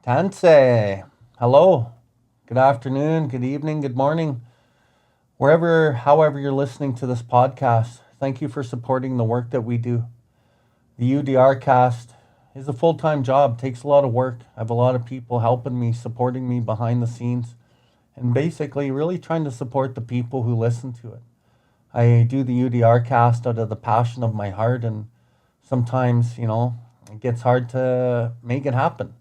Tanse, hello, good afternoon, good evening, good morning, however you're listening to this podcast. Thank you for supporting the work that we do. The UDRCast is a full-time job, takes a lot of work. I have a lot of people helping me, supporting me behind the scenes, and basically really trying to support the people who listen to it. I do the UDRcast out of the passion of my heart, and sometimes, it gets hard to make it happen.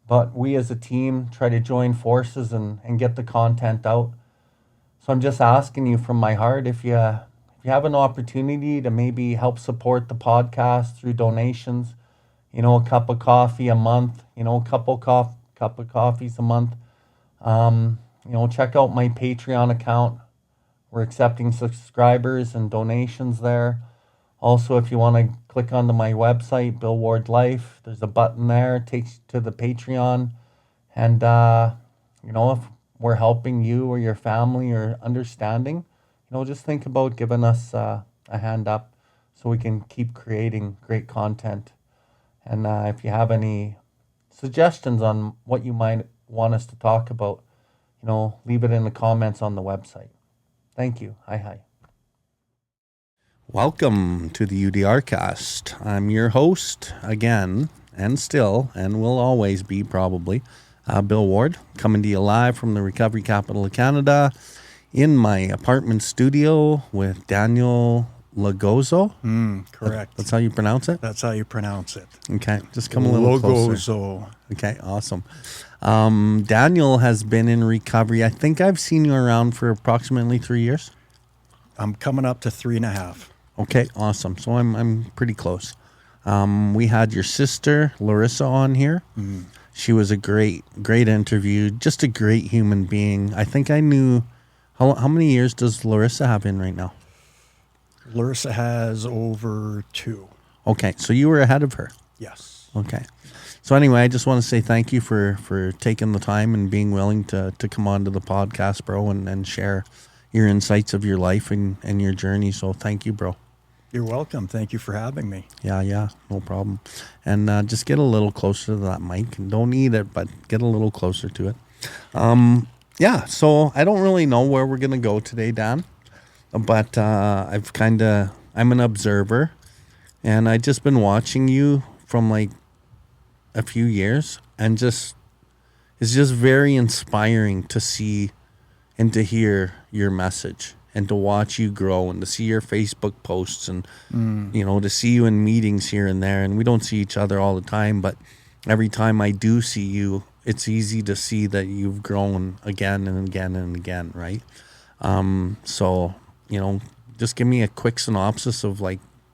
But we as a team try to join forces and get the content out. So I'm just asking you from my heart, if you have an opportunity to maybe help support the podcast through donations, a cup of coffee a month, a cup of coffees a month. Check out my Patreon account. We're accepting subscribers and donations there. Also, if you want to click onto my website, BILLWARDLIFE, there's a button there, it takes you to the Patreon. And, if we're helping you or your family or understanding, just think about giving us a hand up so we can keep creating great content. And if you have any suggestions on what you might want us to talk about, leave it in the comments on the website. Thank you. Hi. Welcome to the UDRCast. I'm your host again, and still, and will always be probably, Bill Ward, coming to you live from the recovery capital of Canada in my apartment studio with Daniel Lagozo. Correct. That's how you pronounce it? That's how you pronounce it. Okay, just come a little closer. Lagozo. Okay, awesome. Daniel has been in recovery. I think I've seen you around for approximately 3 years. I'm coming up to 3.5. Okay, awesome. So I'm pretty close. We had your sister, Larissa, on here. She was a great interview, just a great human being. I think I knew, how many years does Larissa have in right now? Larissa has over 2. Okay, so you were ahead of her. Yes. Okay. So anyway, I just want to say thank you for taking the time and being willing to come on to the podcast, bro, and share your insights of your life and your journey. So thank you, bro. You're welcome. Thank you for having me. Yeah, no problem. And just get a little closer to that mic. And don't eat it, but get a little closer to it. So I don't really know where we're going to go today, Dan. But I'm an observer. And I've just been watching you from like a few years. And it's just very inspiring to see and to hear your message. And to watch you grow and to see your Facebook posts and, to see you in meetings here and there. And we don't see each other all the time, but every time I do see you, it's easy to see that you've grown again and again and again, right? Just give me a quick synopsis of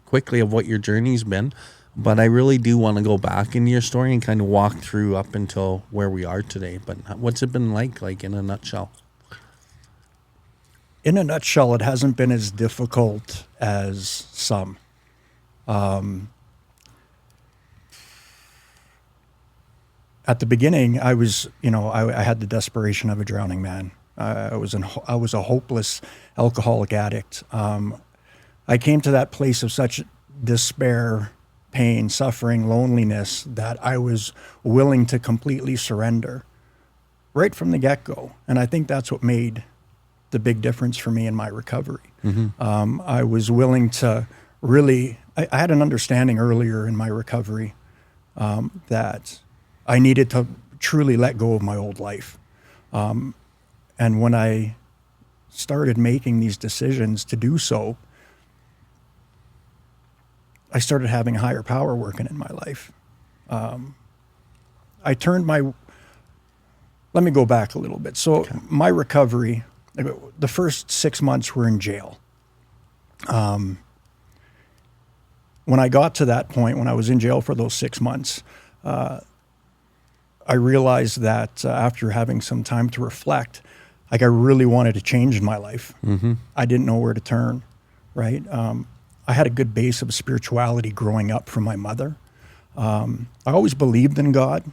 quickly of what your journey's been. But I really do want to go back into your story and kind of walk through up until where we are today. But what's it been like in a nutshell? In a nutshell, it hasn't been as difficult as some. At the beginning, I was, I had the desperation of a drowning man. I was a hopeless alcoholic addict. I came to that place of such despair, pain, suffering, loneliness that I was willing to completely surrender right from the get-go. And I think that's what made the big difference for me in my recovery. I was willing to really, I had an understanding earlier in my recovery that I needed to truly let go of my old life. And when I started making these decisions to do so, I started having higher power working in my life. Let me go back a little bit. So my recovery, the first 6 months were in jail. When I got to that point, when I was in jail for those 6 months, I realized that after having some time to reflect, I really wanted to change in my life. I didn't know where to turn, right? I had a good base of spirituality growing up from my mother. I always believed in God.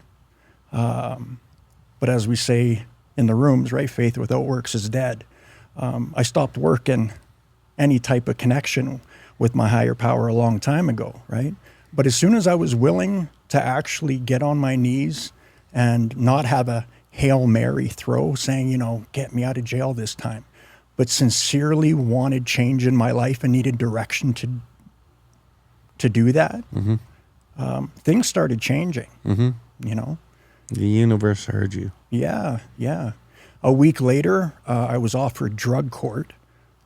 But as we say in the rooms, right, faith without works is dead. I stopped working any type of connection with my higher power a long time ago, right? But as soon as I was willing to actually get on my knees and not have a Hail Mary throw saying, you know, get me out of jail this time, but sincerely wanted change in my life and needed direction to do that, things started changing, you know? The universe heard you. Yeah, yeah. A week later, I was offered drug court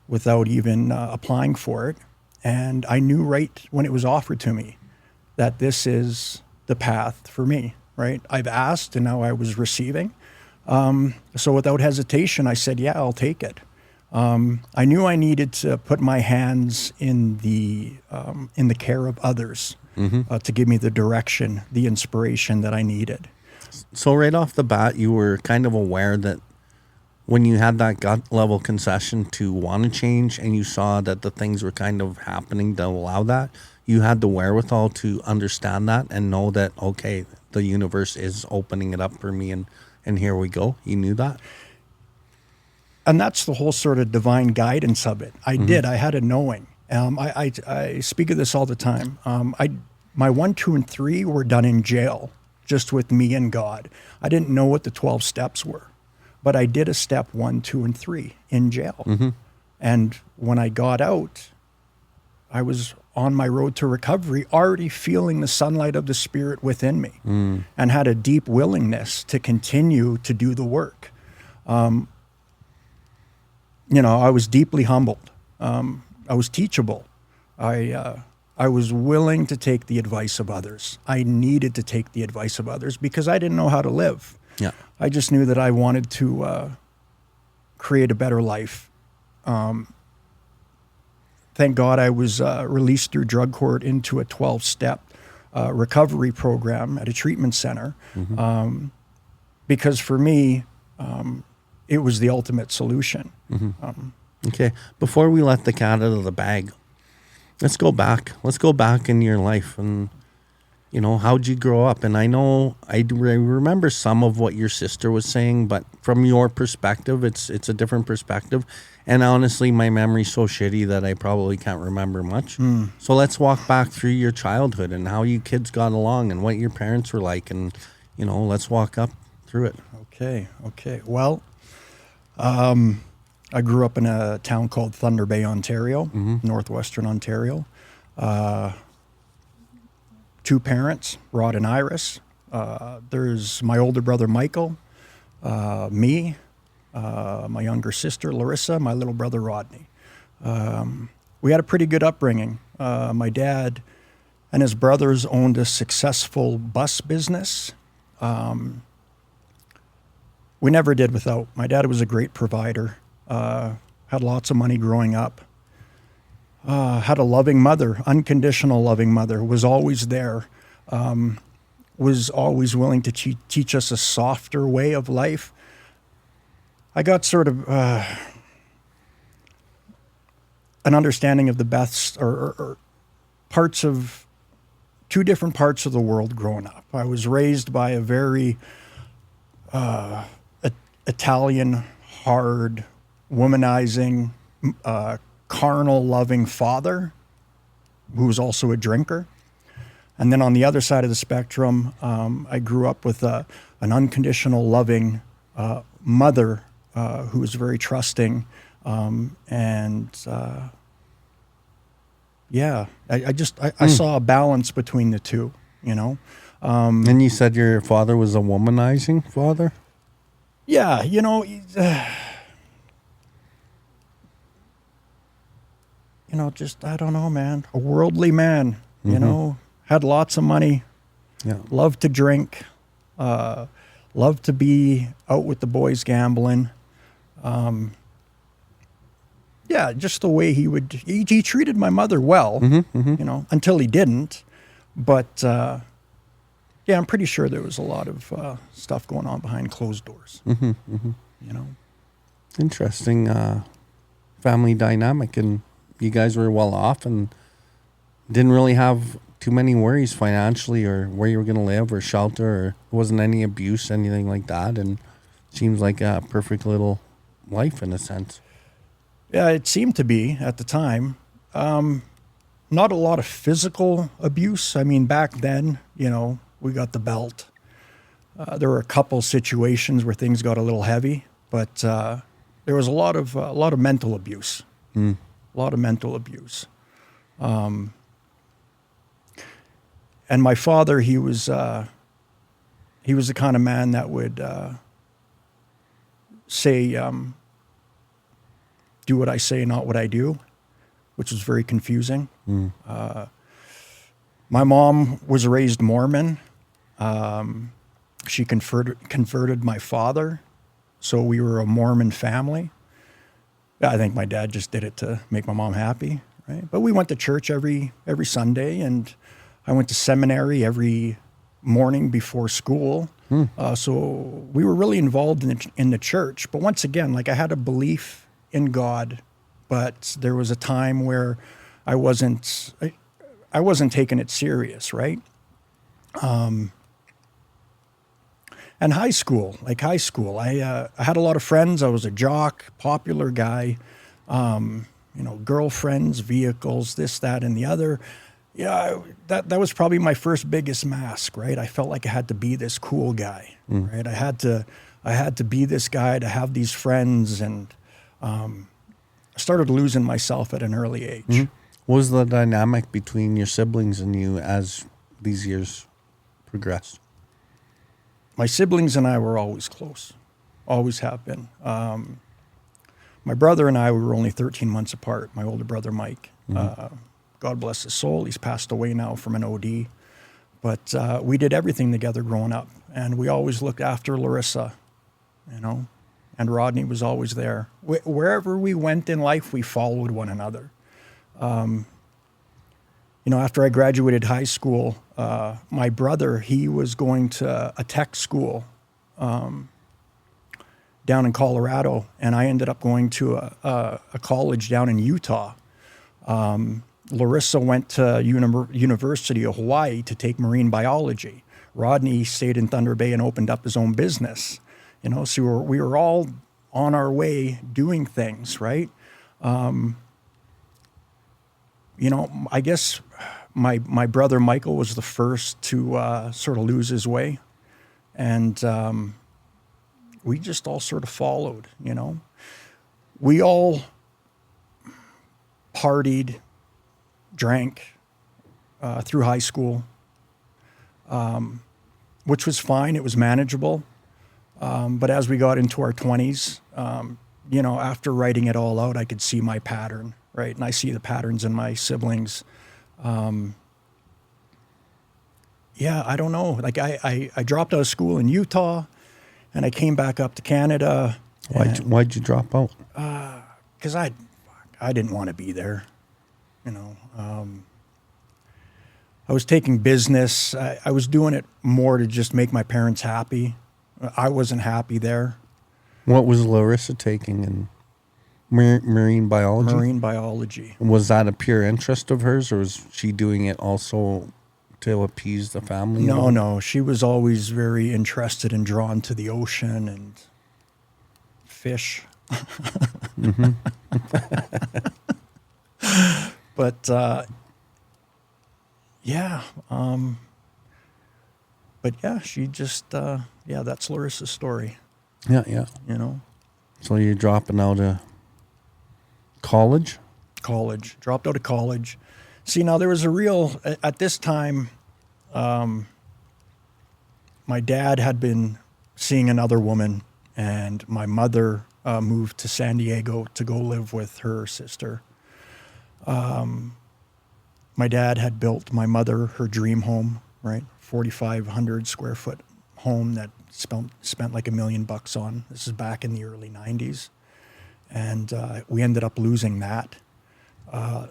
without even applying for it. And I knew right when it was offered to me that this is the path for me, right? I've asked and now I was receiving. So without hesitation, I said, yeah, I'll take it. I knew I needed to put my hands in the care of others to give me the direction, the inspiration that I needed. So right off the bat, you were kind of aware that when you had that gut level concession to want to change and you saw that the things were kind of happening to allow that, you had the wherewithal to understand that and know that, okay, the universe is opening it up for me and here we go. You knew that? And that's the whole sort of divine guidance of it. I did. I had a knowing. I speak of this all the time. My 1, 2, and 3 were done in jail, just with me and God. I didn't know what the 12 steps were, but I did a step 1, 2, and 3 in jail. And when I got out, I was on my road to recovery, already feeling the sunlight of the Spirit within me and had a deep willingness to continue to do the work. You know, I was deeply humbled. I was teachable. I was willing to take the advice of others. I needed to take the advice of others because I didn't know how to live. Yeah. I just knew that I wanted to create a better life. Thank God I was released through drug court into a 12-step recovery program at a treatment center. Because for me, it was the ultimate solution. Okay. Before we let the cat out of the bag, let's go back. Let's go back in your life and, you know, how'd you grow up? And I know I remember some of what your sister was saying, but from your perspective, it's a different perspective. And honestly, my memory's so shitty that I probably can't remember much. So let's walk back through your childhood and how you kids got along and what your parents were like. And, you know, let's walk up through it. Okay. Well, I grew up in a town called Thunder Bay, Ontario, northwestern Ontario. 2 parents, Rod and Iris. There's my older brother, Michael, me, my younger sister, Larissa, my little brother, Rodney. We had a pretty good upbringing. My dad and his brothers owned a successful bus business. We never did without. My dad was a great provider, had lots of money growing up. Had a loving mother, unconditional loving mother, was always there, was always willing to teach us a softer way of life. I got sort of an understanding of the best or parts of 2 different parts of the world growing up. I was raised by a very Italian, hard, womanizing, carnal loving father who was also a drinker. And then on the other side of the spectrum, I grew up with an unconditional loving mother who was very trusting. I saw a balance between the two, you know. And you said your father was a womanizing father? Yeah, you know, just, I don't know, man. A worldly man, you know, had lots of money, loved to drink, loved to be out with the boys gambling. Just the way he treated my mother well, you know, until he didn't. But, I'm pretty sure there was a lot of stuff going on behind closed doors, you know. Interesting family dynamic, and you guys were well off and didn't really have too many worries financially or where you were going to live or shelter, or wasn't any abuse, anything like that, and seems like a perfect little life in a sense. Yeah, it seemed to be at the time. Not a lot of physical abuse. I mean, back then, you know, we got the belt. There were a couple situations where things got a little heavy, but there was a lot of mental abuse. A lot of mental abuse. And my father, he was the kind of man that would say, do what I say, not what I do, which was very confusing. My mom was raised Mormon. She converted my father, so we were a Mormon family. I think my dad just did it to make my mom happy, right? But we went to church every Sunday, and I went to seminary every morning before school. So we were really involved in the church. But once again, like, I had a belief in God, but there was a time where I wasn't taking it serious, right? And high school, I had a lot of friends. I was a jock, popular guy, girlfriends, vehicles, this, that, and the other. Yeah, that was probably my first biggest mask, right? I felt like I had to be this cool guy, right? I had to be this guy to have these friends, and I started losing myself at an early age. What was the dynamic between your siblings and you as these years progressed? My siblings and I were always close, always have been. My brother and I were only 13 months apart, my older brother, Mike. God bless his soul. He's passed away now from an OD. But we did everything together growing up. And we always looked after Larissa, and Rodney was always there. Wherever we went in life, we followed one another. After I graduated high school, my brother, he was going to a tech school down in Colorado, and I ended up going to a college down in Utah. Larissa went to University of Hawaii to take marine biology. Rodney stayed in Thunder Bay and opened up his own business. So we were all on our way doing things, right? I guess my brother Michael was the first to sort of lose his way, and we just all sort of followed. We all partied, drank through high school, which was fine. It was manageable. But as we got into our 20s, after writing it all out, I could see my pattern, right? And I see the patterns in my siblings. I don't know. Like, I dropped out of school in Utah, and I came back up to Canada. Why'd you drop out? Because I didn't want to be there. I was taking business. I was doing it more to just make my parents happy. I wasn't happy there. What was Larissa taking in marine biology? Marine biology. Was that a pure interest of hers, or was she doing it also to appease the family? No. She was always very interested and drawn to the ocean and fish. But she just that's Larissa's story. Yeah. So you're dropping out of college? Dropped out of college. See, now there was at this time, my dad had been seeing another woman, and my mother moved to San Diego to go live with her sister. My dad had built my mother her dream home, right? 4,500 square foot home that spent like $1 million on. This is back in the early 90s. And we ended up losing that.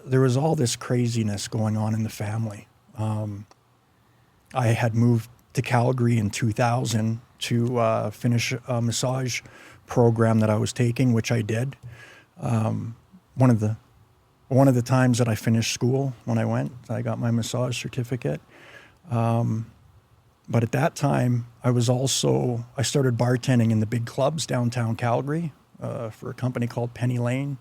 There was all this craziness going on in the family. I had moved to Calgary in 2000 to finish a massage program that I was taking, which I did. One of the times that I finished school, when I went, I got my massage certificate. But at that time, I started bartending in the big clubs downtown Calgary for a company called Penny Lane.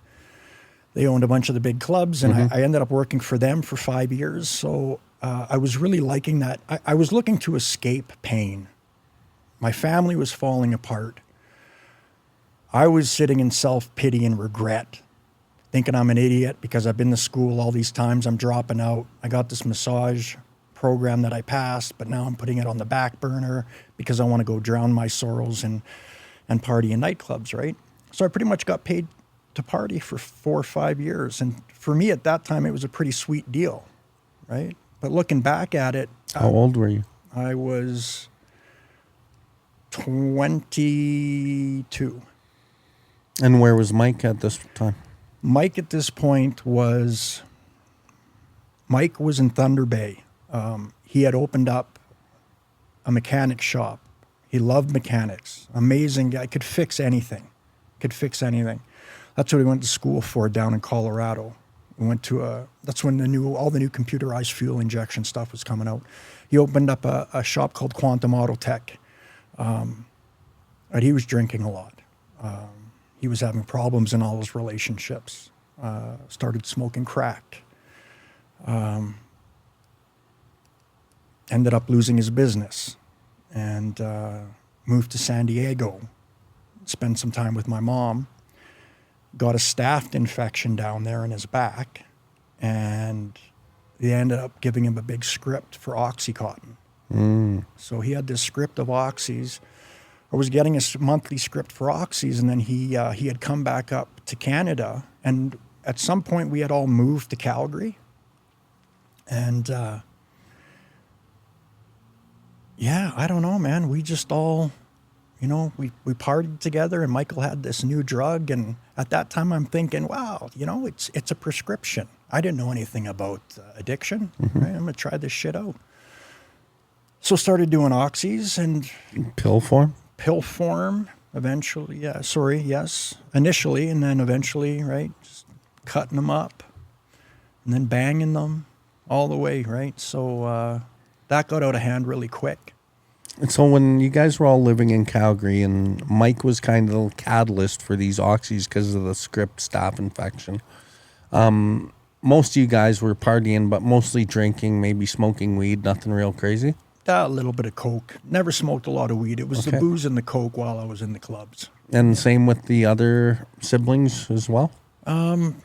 They owned a bunch of the big clubs, and I ended up working for them for 5 years. So I was really liking that. I was looking to escape pain. My family was falling apart. I was sitting in self-pity and regret, thinking I'm an idiot because I've been to school all these times. I'm dropping out. I got this massage program that I passed, but now I'm putting it on the back burner because I want to go drown my sorrows and party in nightclubs, right? So I pretty much got paid to party for 4 or 5 years. And for me at that time, it was a pretty sweet deal, right? But looking back at it, How old were you? I was 22. And where was Mike at this time? Mike at this point Mike was in Thunder Bay. He had opened up a mechanic shop. He loved mechanics. Amazing guy. Could fix anything. That's what he went to school for down in Colorado. We went to that's when all the new computerized fuel injection stuff was coming out. He opened up a shop called Quantum Auto Tech. And he was drinking a lot. He was having problems in all his relationships. Started smoking crack. Ended up losing his business and moved to San Diego. Spent some time with my mom. Got a staph infection down there in his back. And they ended up giving him a big script for Oxycontin. So he had this script of Oxys. I was getting a monthly script for Oxys, and then he had come back up to Canada. And at some point, we had all moved to Calgary. And yeah, I don't know, man. We just all, we partied together, and Michael had this new drug. And at that time, I'm thinking, wow, it's a prescription. I didn't know anything about addiction. Right? I'm going to try this shit out. So started doing Oxys and Pill form? Pill form eventually. Yeah, sorry, yes. Initially, and then eventually, right? Just cutting them up and then banging them all the way, right? So that got out of hand really quick. And so when you guys were all living in Calgary and Mike was kind of the catalyst for these oxys because of the script staph infection, most of you guys were partying, but mostly drinking, maybe smoking weed, nothing real crazy? A little bit of coke. Never smoked a lot of weed. It was the booze and the coke while I was in the clubs. And same with the other siblings as well? And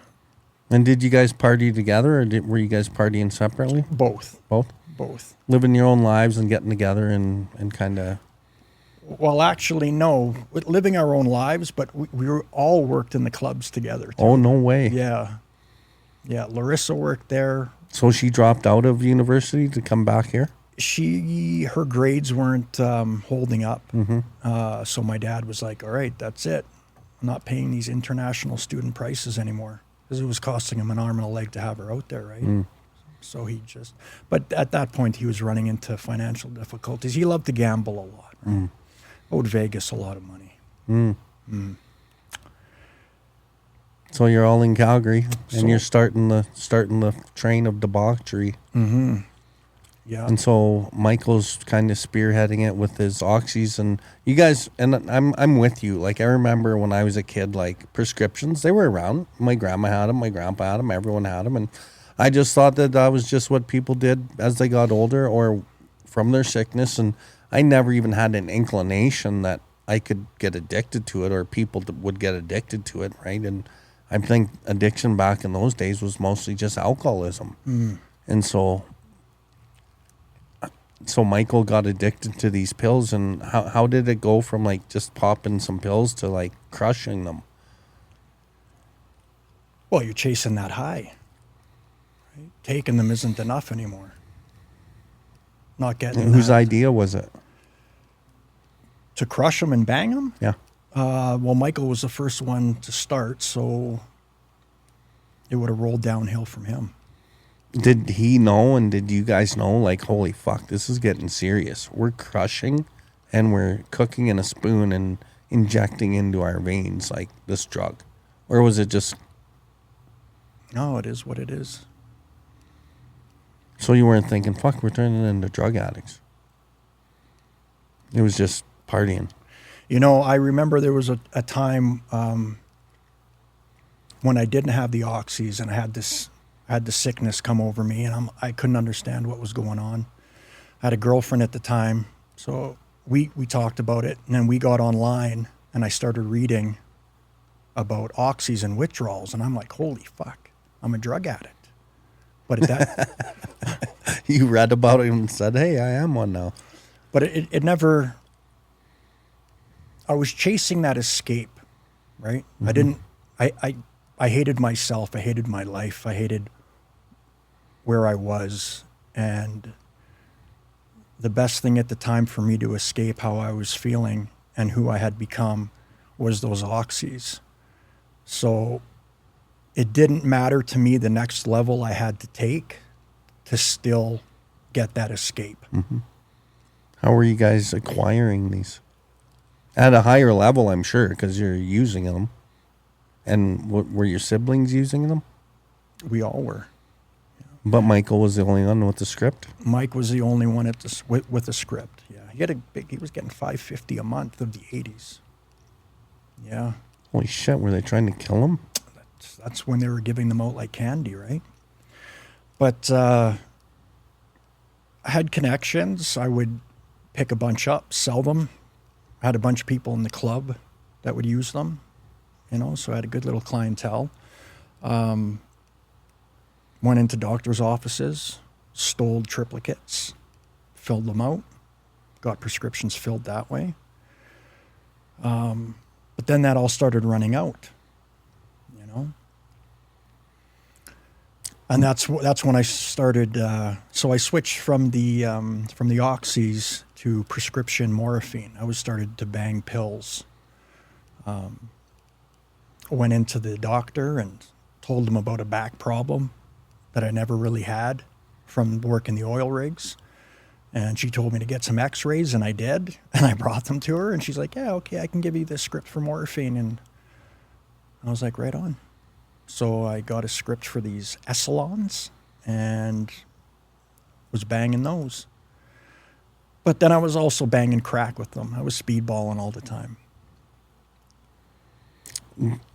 did you guys party together, or were you guys partying separately? Both. Both? Living your own lives and getting together and kind of... Well, actually, no. Living our own lives, but we were all worked in the clubs together, too. Oh, no way. Yeah. Yeah, Larissa worked there. So she dropped out of university to come back here? Her grades weren't holding up. So my dad was like, all right, that's it. I'm not paying these international student prices anymore, because it was costing him an arm and a leg to have her out there, right? So but at that point he was running into financial difficulties. He loved to gamble a lot. Right? Owed Vegas a lot of money. So you're all in Calgary, and you're starting the train of debauchery. Yeah. And so Michael's kind of spearheading it with his oxys, and you guys, and I'm with you. Like, I remember when I was a kid, like, prescriptions, they were around. My grandma had them, my grandpa had them, everyone had them, and I just thought that was just what people did as they got older or from their sickness, and I never even had an inclination that I could get addicted to it or people would get addicted to it, right? And I think addiction back in those days was mostly just alcoholism. And so Michael got addicted to these pills, and how did it go from like just popping some pills to like crushing them? Well, you're chasing that high. Right? Taking them isn't enough anymore. Not getting And whose idea was it? To crush them and bang them? Yeah. Well, Michael was the first one to start, so it would have rolled downhill from him. Did he know, and did you guys know, like, holy fuck, this is getting serious. We're crushing and we're cooking in a spoon and injecting into our veins, like, this drug? Or was it just... No, it is what it is. So you weren't thinking, fuck, we're turning into drug addicts. It was just partying. You know, I remember there was a time when I didn't have the oxys and I had the sickness come over me, and I couldn't understand what was going on. I had a girlfriend at the time, so we talked about it, and then we got online, and I started reading about oxys and withdrawals, and I'm like, holy fuck, I'm a drug addict. But at that, You read about it and said, hey, I am one now. but it never. I was chasing that escape, right? I didn't. I hated myself. I hated my life. I hated where I was, and the best thing at the time for me to escape how I was feeling and who I had become was those oxys. So it didn't matter to me the next level I had to take to still get that escape. How were you guys acquiring these? At a higher level, I'm sure, because you're using them. And were your siblings using them? We all were. But Michael was the only one with the script? Mike was the only one at the, with the script. Yeah, he was getting $550 a month of the 80s. Yeah. Holy shit, were they trying to kill him? That's when they were giving them out like candy, right? But I had connections. I would pick a bunch up, sell them. I had a bunch of people in the club that would use them, so I had a good little clientele. Went into doctors' offices, stole triplicates, filled them out, got prescriptions filled that way. But then that all started running out, And that's when I started. So I switched from the oxys to prescription morphine. I was started to bang pills. Went into the doctor and told him about a back problem that I never really had from working the oil rigs. And she told me to get some x-rays, and I did. And I brought them to her, and she's like, yeah, okay, I can give you this script for morphine. And I was like, right on. So I got a script for these Essalons and was banging those. But then I was also banging crack with them. I was speedballing all the time.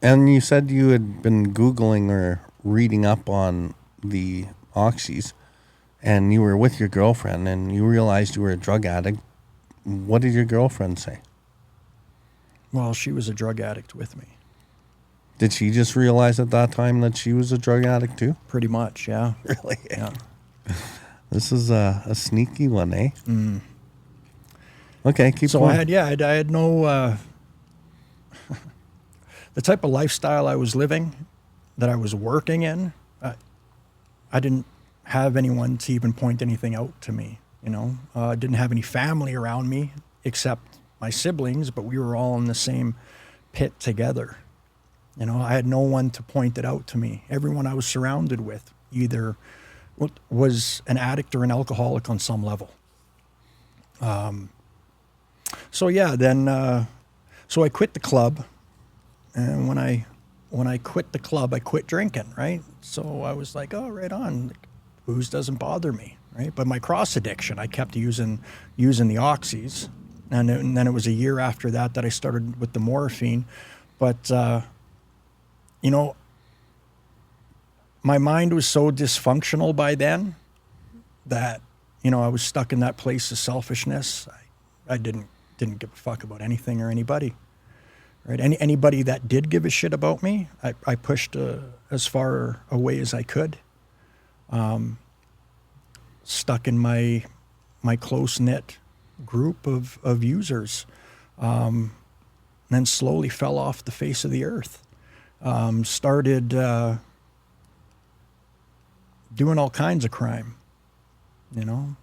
And you said you had been Googling or reading up on the oxys, and you were with your girlfriend, and you realized you were a drug addict. What did your girlfriend say? Well, she was a drug addict with me. Did she just realize at that time that she was a drug addict too? Pretty much, yeah. Really? Yeah. This is a sneaky one, eh? Mm. Okay, keep so going. I had no... the type of lifestyle I was living, that I was working in, I didn't have anyone to even point anything out to me, I didn't have any family around me except my siblings, but we were all in the same pit together. I had no one to point it out to me. Everyone I was surrounded with either was an addict or an alcoholic on some level. So I quit the club. And when I quit the club, I quit drinking, right? So I was like, oh, right on. Booze doesn't bother me, right? But my cross addiction, I kept using the oxys. And then it was a year after that I started with the morphine. But, my mind was so dysfunctional by then that, I was stuck in that place of selfishness. I didn't give a fuck about anything or anybody. Right? Anybody that did give a shit about me, I pushed as far away as I could. Stuck in my close-knit group of users. And then slowly fell off the face of the earth. Started doing all kinds of crime, in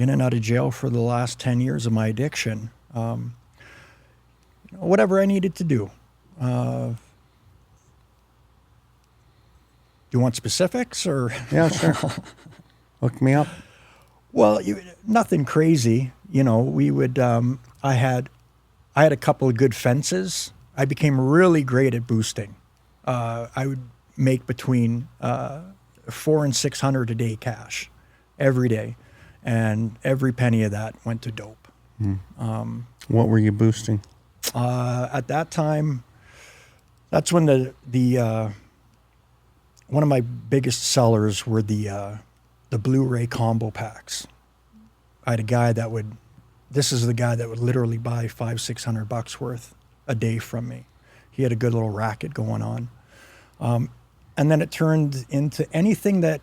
and out of jail for the last 10 years of my addiction. Whatever I needed to do. Do you want specifics or? Yeah, sure. Hook me up. Well, nothing crazy. We would, I had a couple of good fences. I became really great at boosting. I would make between $400 and $600 a day cash every day. And every penny of that went to dope. What were you boosting? At that time, that's when the one of my biggest sellers were the Blu-ray combo packs. I had a guy that would this is the guy that would literally buy $500-600 worth a day from me. He had a good little racket going on. And then it turned into anything that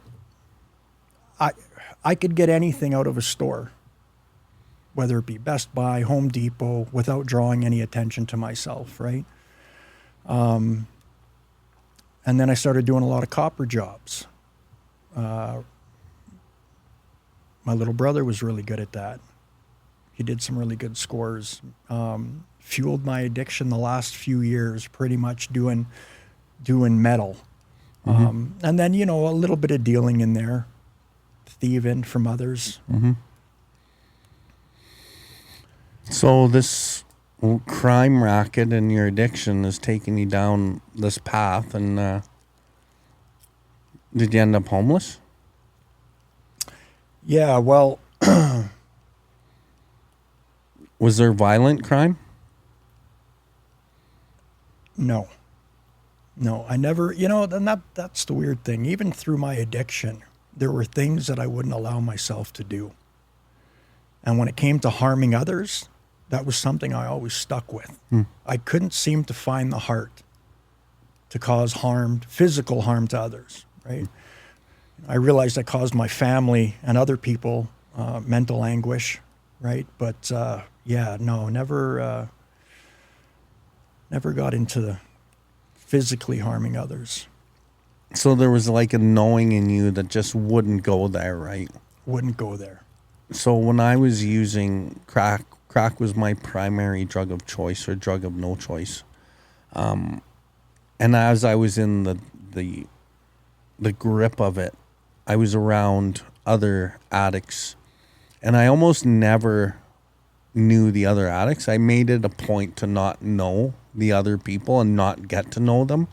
I could get anything out of a store, whether it be Best Buy, Home Depot, without drawing any attention to myself, right? And then I started doing a lot of copper jobs. My little brother was really good at that. He did some really good scores. Fueled my addiction the last few years, pretty much doing metal. And then, a little bit of dealing in there, thieving from others. So this crime racket and your addiction is taking you down this path, and did you end up homeless? Yeah, well, Was there violent crime? no, I never, and that's the weird thing. Even through my addiction, there were things that I wouldn't allow myself to do. And when it came to harming others, that was something I always stuck with. I couldn't seem to find the heart to cause harm, physical harm to others, right? I realized I caused my family and other people mental anguish, right? But never got into the physically harming others. So there was like a knowing in you that just wouldn't go there, right? Wouldn't go there. So when I was using crack was my primary drug of choice, or drug of no choice. And as I was in the grip of it, I was around other addicts, and I almost never knew the other addicts. I made it a point to not know the other people and not get to know them.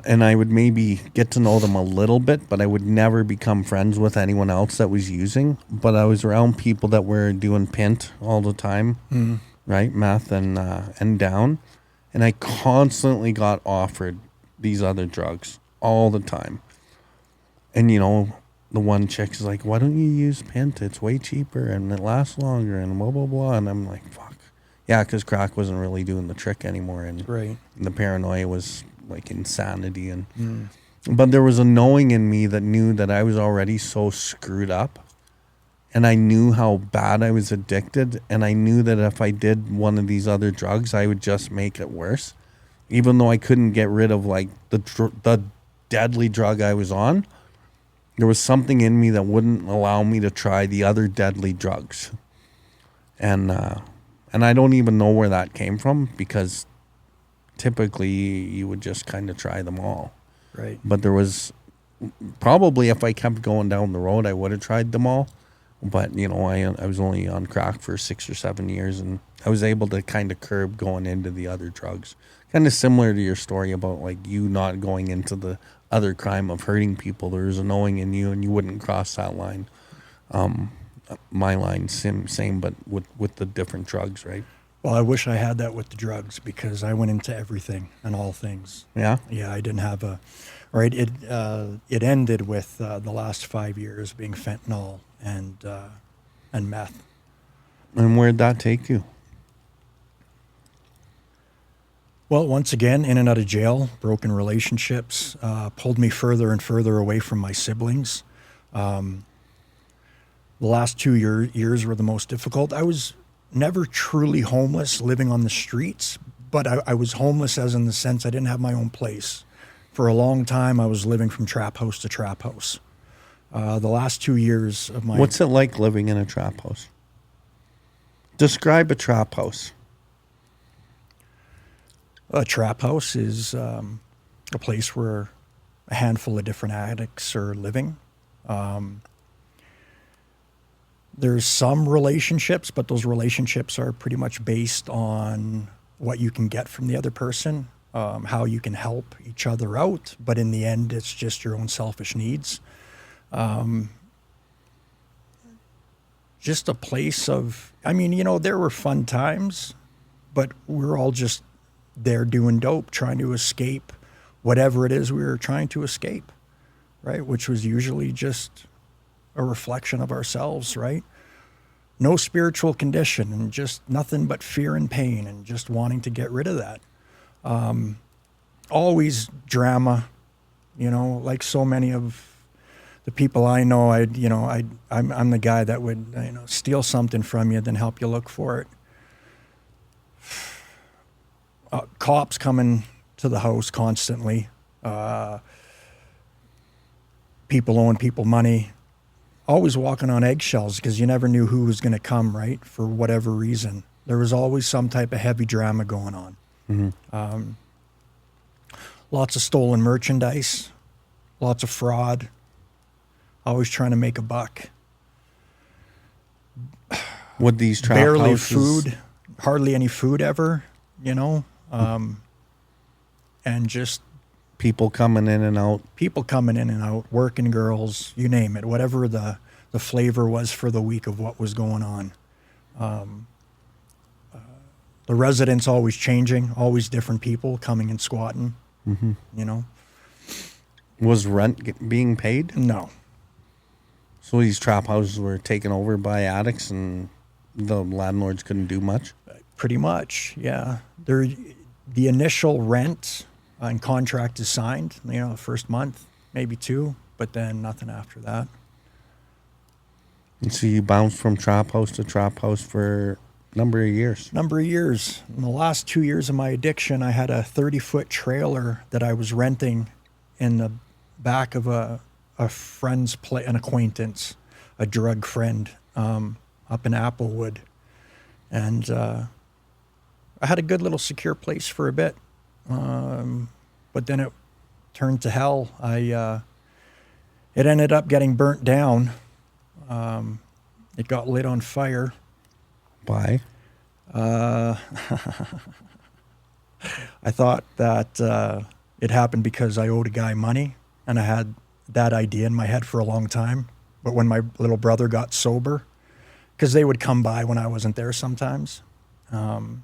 And I would maybe get to know them a little bit, but I would never become friends with anyone else that was using. But I was around people that were doing pint all the time, right? Meth and down. And I constantly got offered these other drugs all the time. And, the one chick's like, why don't you use pint? It's way cheaper and it lasts longer and blah, blah, blah. And I'm like, fuck. Yeah, because crack wasn't really doing the trick anymore. And Right. the paranoia was like insanity. And but there was a knowing in me that knew that I was already so screwed up. And I knew how bad I was addicted. And I knew that if I did one of these other drugs, I would just make it worse. Even though I couldn't get rid of like the deadly drug I was on, there was something in me that wouldn't allow me to try the other deadly drugs. And I don't even know where that came from, because typically you would just kind of try them all. Right. But there was probably, if I kept going down the road, I would have tried them all. But, I was only on crack for 6 or 7 years, and I was able to kind of curb going into the other drugs. Kind of similar to your story about like you not going into the other crime of hurting people. There was a knowing in you, and you wouldn't cross that line. My line, same, but with the different drugs, right? Well, I wish I had that with the drugs, because I went into everything and all things. Yeah? Yeah, I didn't have right. It ended with the last 5 years being fentanyl and meth. And where'd that take you? Well, once again, in and out of jail, broken relationships, pulled me further and further away from my siblings. The last 2 years were the most difficult. I was never truly homeless, living on the streets, but I was homeless as in the sense I didn't have my own place. For a long time, I was living from trap house to trap house. The last 2 years of my... What's it like living in a trap house? Describe a trap house. A trap house is a place where a handful of different addicts are living. There's some relationships, but those relationships are pretty much based on what you can get from the other person, how you can help each other out. But in the end, it's just your own selfish needs. Just a place of, there were fun times, but we're all just there doing dope, trying to escape whatever it is we were trying to escape, right? Which was usually just a reflection of ourselves, right? no spiritual condition, and just nothing but fear and pain, and just wanting to get rid of that. Always drama, like so many of the people I know. I'm the guy that would, steal something from you, then help you look for it. Cops coming to the house constantly. People owing people money. Always walking on eggshells because you never knew who was going to come, right? For whatever reason. There was always some type of heavy drama going on. Mm-hmm. Lots of stolen merchandise. Lots of fraud. Always trying to make a buck. Would these trap Barely houses, food. Hardly any food ever, and just people coming in and out? people coming in and out, working girls, you name it, whatever the flavor was for the week of what was going on. The residents always changing, always different people coming and squatting, Mm-hmm. Was rent being paid? No. So these trap houses were taken over by addicts and the landlords couldn't do much? Pretty much, yeah. The initial rent and contract is signed, the first month, maybe 2, but then nothing after that. And so you bounced from trap house to trap house for a number of years. Number of years. In the last 2 years of my addiction, I had a 30-foot trailer that I was renting in the back of a friend's place, an acquaintance, a drug friend, up in Applewood. And I had a good little secure place for a bit. But then it turned to hell. It ended up getting burnt down. It got lit on fire. Why? I thought that it happened because I owed a guy money, and I had that idea in my head for a long time. But when my little brother got sober, because they would come by when I wasn't there sometimes, and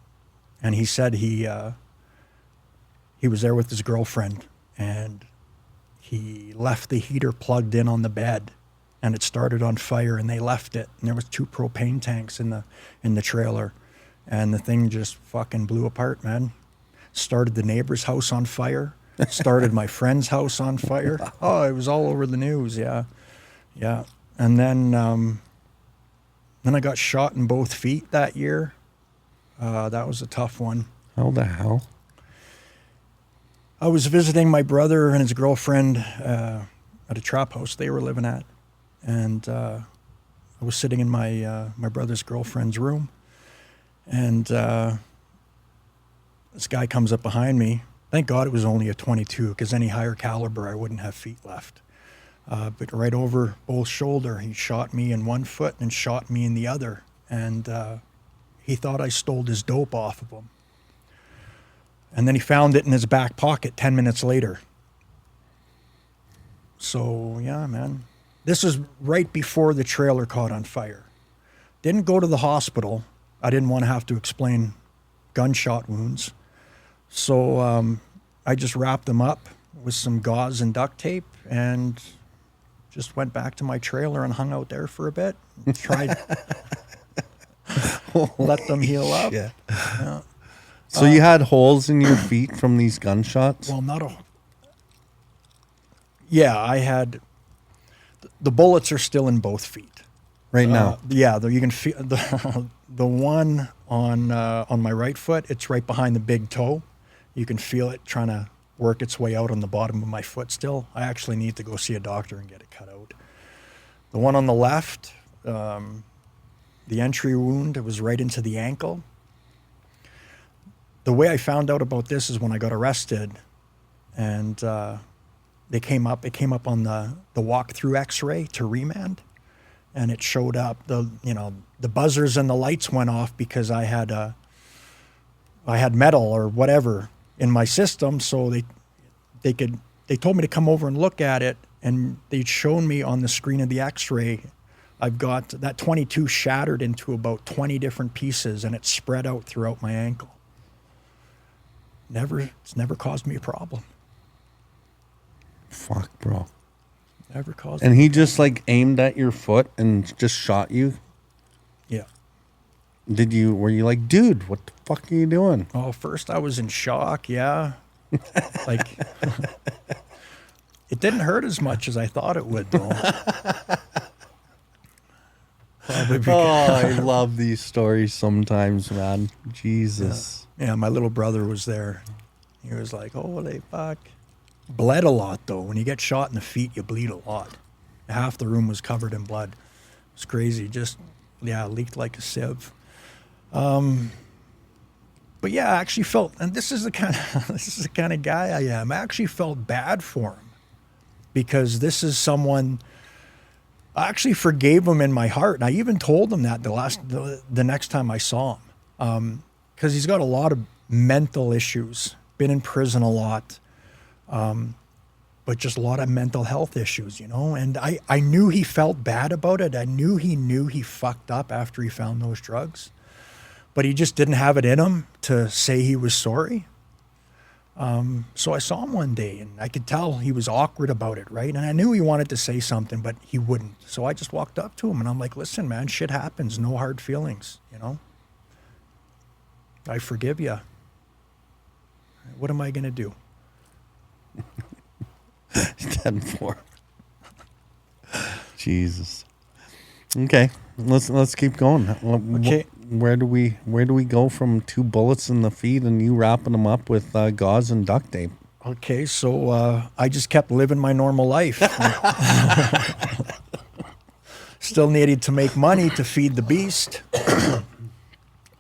he said he was there with his girlfriend, and he left the heater plugged in on the bed, and it started on fire, and they left it, and there was 2 propane tanks in the trailer, and the thing just fucking blew apart, man. Started the neighbor's house on fire, started my friend's house on fire. Oh, it was all over the news, yeah. And then I got shot in both feet that year. That was a tough one. How the hell? I was visiting my brother and his girlfriend at a trap house they were living at, and I was sitting in my brother's girlfriend's room, and this guy comes up behind me. Thank God it was only a .22, because any higher caliber I wouldn't have feet left. But right over both shoulder, he shot me in one foot and shot me in the other, and he thought I stole his dope off of him. And then he found it in his back pocket 10 minutes later. So, yeah, man. This is right before the trailer caught on fire. Didn't go to the hospital. I didn't want to have to explain gunshot wounds. So I just wrapped them up with some gauze and duct tape and just went back to my trailer and hung out there for a bit. Tried let them heal up. Yeah. Yeah. So you had holes in your feet from these gunshots? Well, not a... Yeah, I had... The bullets are still in both feet. Right now? Yeah, you can feel... The one on my right foot, it's right behind the big toe. You can feel it trying to work its way out on the bottom of my foot still. I actually need to go see a doctor and get it cut out. The one on the left, the entry wound, it was right into the ankle. The way I found out about this is when I got arrested, and it came up on the walk-through X-ray to remand, and it showed up. The buzzers and the lights went off because I had metal or whatever in my system, so they told me to come over and look at it, and they'd shown me on the screen of the X-ray, I've got that .22 shattered into about 20 different pieces, and it's spread out throughout my ankle. It's never caused me a problem. Fuck, bro. Never caused And me he just like aimed at your foot and just shot you? Yeah. were you like, dude, what the fuck are you doing? Oh, first I was in shock. Yeah. Like, it didn't hurt as much as I thought it would, though. Probably Oh, I love these stories sometimes, man. Jesus. Yeah, my little brother was there. He was like, holy fuck. Bled a lot, though. When you get shot in the feet, you bleed a lot. Half the room was covered in blood. It's crazy. Just, leaked like a sieve. But yeah, I actually felt, and this is the kind of guy I am. I actually felt bad for him because this is someone. I actually forgave him in my heart, and I even told him that the next time I saw him, because he's got a lot of mental issues. Been in prison a lot, but just a lot of mental health issues, And I knew he felt bad about it. I knew he fucked up after he found those drugs. But he just didn't have it in him to say he was sorry. So I saw him one day, and I could tell he was awkward about it, right? And I knew he wanted to say something, but he wouldn't. So I just walked up to him, and I'm like, listen, man, shit happens. No hard feelings, I forgive you. What am I going to do? 10-4. Jesus. Okay, let's keep going. Okay. Where do we go from 2 bullets in the feet and you wrapping them up with gauze and duct tape? Okay, so I just kept living my normal life. Still needed to make money to feed the beast.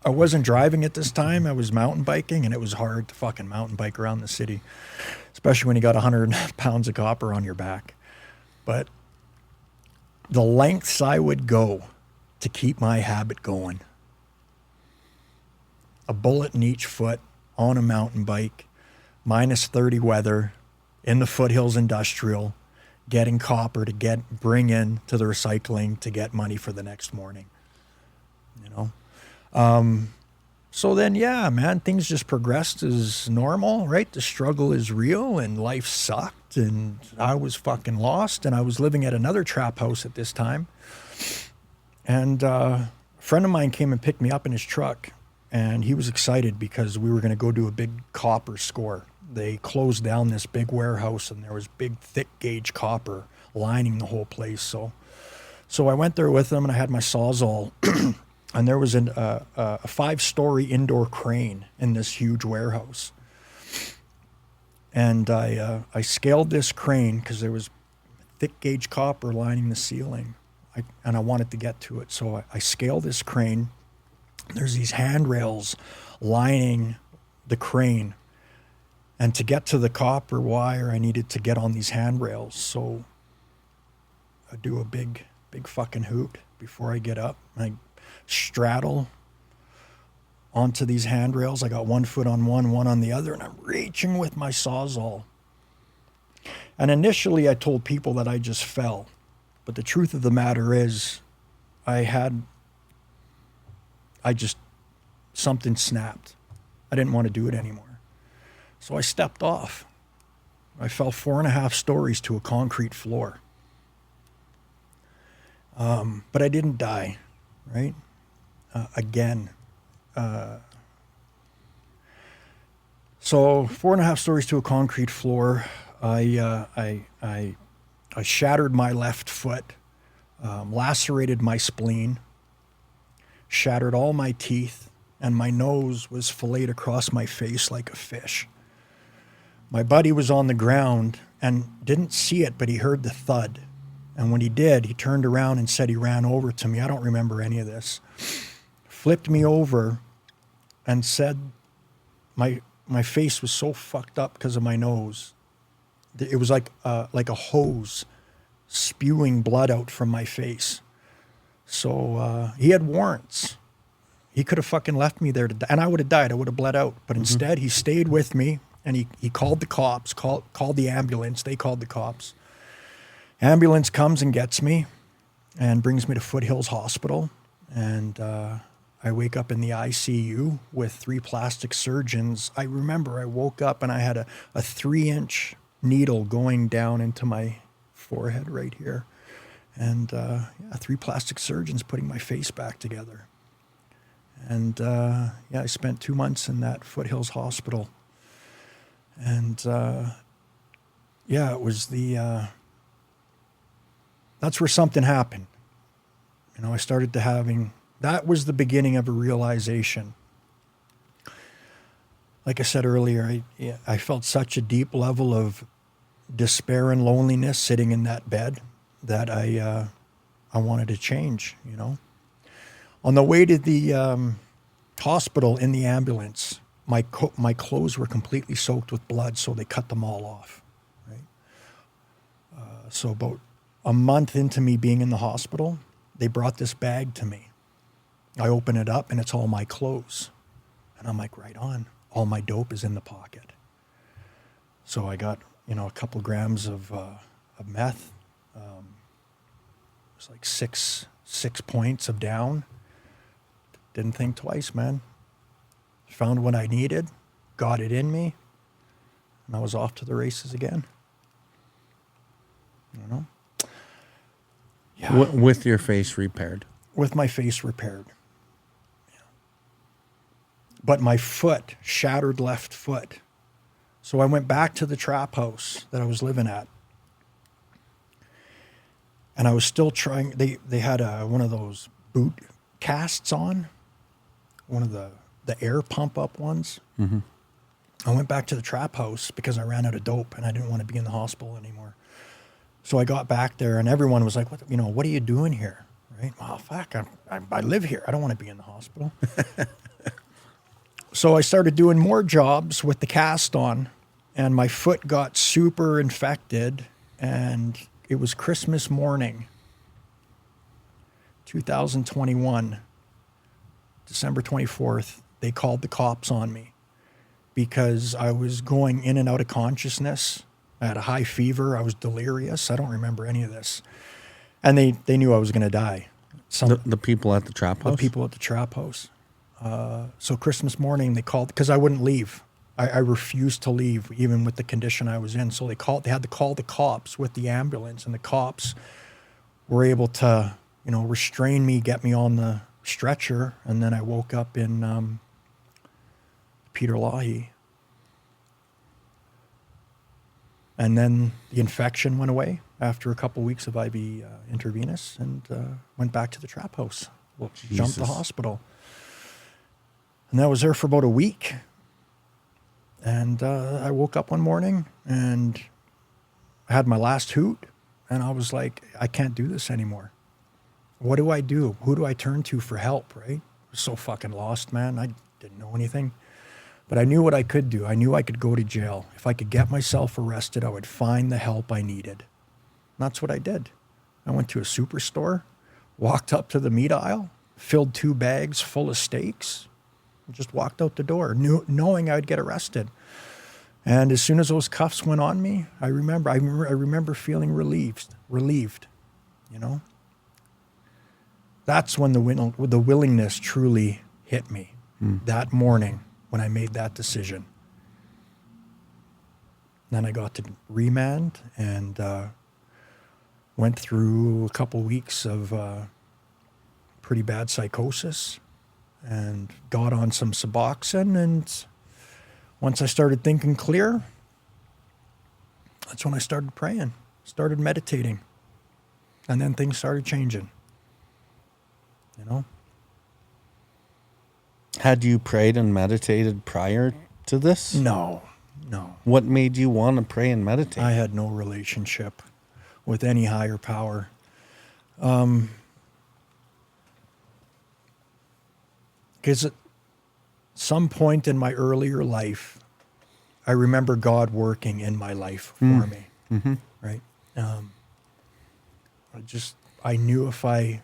I wasn't driving at this time. I was mountain biking, and it was hard to fucking mountain bike around the city, especially when you got 100 pounds of copper on your back. But the lengths I would go to keep my habit going. A bullet in each foot on a mountain bike, minus 30 weather, in the foothills industrial, getting copper to bring in to the recycling to get money for the next morning. So then, yeah, man, things just progressed as normal, right? The struggle is real and life sucked and I was fucking lost and I was living at another trap house at this time. And a friend of mine came and picked me up in his truck and he was excited because we were going to go do a big copper score. They closed down this big warehouse and there was big thick gauge copper lining the whole place. So I went there with him and I had my Sawzall. And there was a 5-story indoor crane in this huge warehouse. And I scaled this crane because there was thick gauge copper lining the ceiling. And I wanted to get to it. So I scaled this crane. There's these handrails lining the crane. And to get to the copper wire, I needed to get on these handrails. So I do a big fucking hoot before I get up. I straddle onto these handrails. I got one foot on one on the other, and I'm reaching with my Sawzall. And initially I told people that I just fell. But the truth of the matter is something snapped. I didn't want to do it anymore. So I stepped off. I fell 4.5 stories to a concrete floor. But I didn't die, right? Again. So 4.5 stories to a concrete floor. I shattered my left foot, lacerated my spleen, shattered all my teeth, and my nose was filleted across my face like a fish. My buddy was on the ground and didn't see it, but he heard the thud. And when he did, he turned around and said he ran over to me. I don't remember any of this. Flipped me over and said my face was so fucked up because of my nose. It was like a hose spewing blood out from my face. So he had warrants. He could have fucking left me there to die, and I would have died. I would have bled out. But instead, he stayed with me, and he called the cops, called the ambulance. They called the cops. Ambulance comes and gets me and brings me to Foothills Hospital. And I wake up in the ICU with 3 plastic surgeons. I remember I woke up and I had a 3-inch needle going down into my forehead right here. And 3 plastic surgeons putting my face back together. And yeah, I spent 2 months in that Foothills Hospital. And yeah, it was that's where something happened. You know, I started to having, that was the beginning of a realization. Like I said earlier, I felt such a deep level of despair and loneliness sitting in that bed that I wanted to change, you know. On the way to the hospital in the ambulance, my clothes were completely soaked with blood, so they cut them all off, right? So about a month into me being in the hospital, they brought this bag to me. I open it up and it's all my clothes. And I'm like, right on. All my dope is in the pocket. So I got, you know, a couple grams of meth. It was like six points of down. Didn't think twice, man. Found what I needed, got it in me, and I was off to the races again. You know? Yeah. With your face repaired. With my face repaired. Yeah. But my foot, shattered left foot. So I went back to the trap house that I was living at. And I was still trying, they had one of those boot casts on, one of the air pump up ones. Mm-hmm. I went back to the trap house because I ran out of dope and I didn't want to be in the hospital anymore. So I got back there and everyone was like, what are you doing here? Right? Well, fuck, I live here. I don't want to be in the hospital. So I started doing more jobs with the cast on, and my foot got super infected, and it was Christmas morning, 2021, December 24th. They called the cops on me because I was going in and out of consciousness. I had a high fever. I was delirious. I don't remember any of this. And they knew I was going to die. The people at the trap house? The people at the trap house. So Christmas morning, they called because I wouldn't leave. I refused to leave, even with the condition I was in. So they had to call the cops with the ambulance, and the cops were able to, restrain me, get me on the stretcher, and then I woke up in Peter Lahi. And then the infection went away after a couple of weeks of IV intravenous, and went back to the trap house. Well, jumped the hospital. And I was there for about a week. And I woke up one morning and I had my last hoot, and I was like, I can't do this anymore. What do I do? Who do I turn to for help, right? I was so fucking lost, man. I didn't know anything. But I knew what I could do. I knew I could go to jail. If I could get myself arrested, I would find the help I needed. And that's what I did. I went to a superstore, walked up to the meat aisle, filled 2 bags full of steaks, and just walked out the door, knowing I'd get arrested. And as soon as those cuffs went on me, I remember feeling relieved, That's when the willingness truly hit me, that morning when I made that decision. Then I got to remand and went through a couple weeks of pretty bad psychosis and got on some Suboxone. And once I started thinking clear, that's when I started praying, started meditating. And then things started changing, Had you prayed and meditated prior to this? No. What made you want to pray and meditate? I had no relationship with any higher power. Because at some point in my earlier life, I remember God working in my life for me, right? I knew if I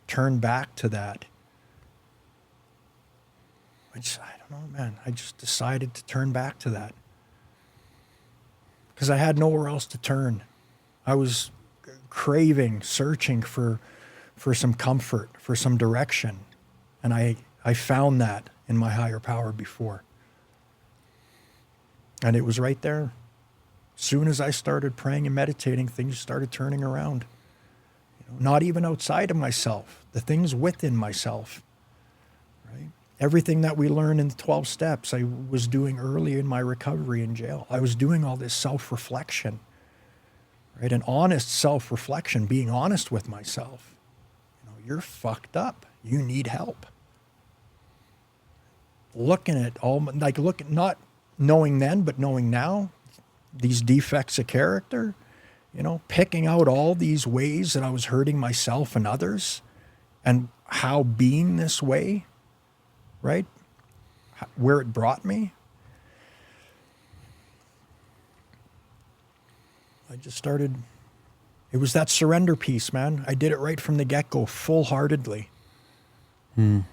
turned back to that, I don't know, man. I just decided to turn back to that because I had nowhere else to turn. I was craving, searching for some comfort, for some direction, and I found that in my higher power before, and it was right there. Soon as I started praying and meditating, things started turning around. Not even outside of myself, the things within myself, right? Everything that we learn in the 12 steps, I was doing early in my recovery in jail. I was doing all this self-reflection, right? An honest self-reflection, being honest with myself. You know, you're fucked up. You need help. Looking at not knowing then, but knowing now, these defects of character, you know, picking out all these ways that I was hurting myself and others, and how being this way, right, where it brought me. I just started, it was that surrender piece, man. I did it right from the get-go, full-heartedly. And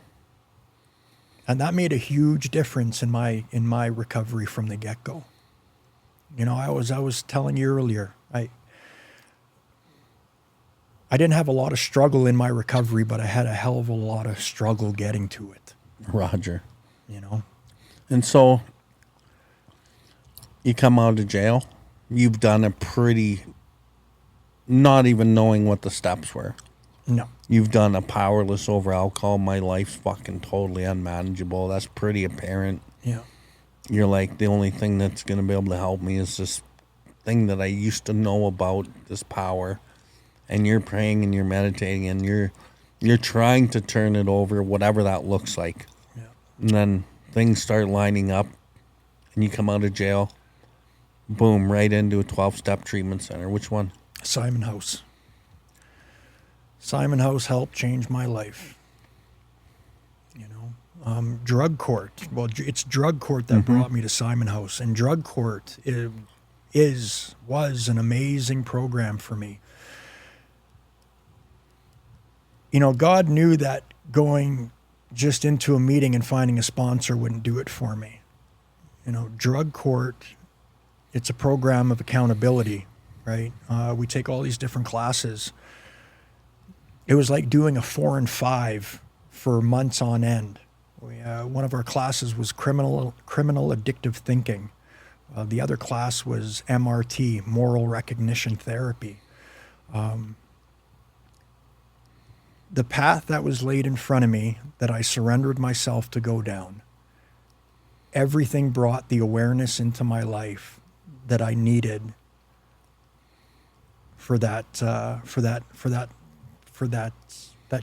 that made a huge difference in my recovery from the get-go. You know, I was telling you earlier, I didn't have a lot of struggle in my recovery, but I had a hell of a lot of struggle getting to it. Roger. You know? And so you come out of jail, you've done a pretty, not even knowing what the steps were. No. You've done a powerless over alcohol. My life's fucking totally unmanageable. That's pretty apparent. Yeah. You're like, the only thing that's going to be able to help me is this thing that I used to know about, this power. And you're praying and you're meditating and you're trying to turn it over, whatever that looks like. Yeah. And then things start lining up and you come out of jail, boom, right into a 12-step treatment center. Which one? Simon House. Simon House helped change my life. You know, drug court. Well, it's drug court that brought me to Simon House, and drug court was an amazing program for me. You know, God knew that going just into a meeting and finding a sponsor wouldn't do it for me. You know, drug court, it's a program of accountability, right? We take all these different classes. It was like doing a 4 and 5 for months on end. One of our classes was criminal addictive thinking. The other class was MRT, moral recognition therapy. The path that was laid in front of me, that I surrendered myself to go down, everything brought the awareness into my life that I needed for that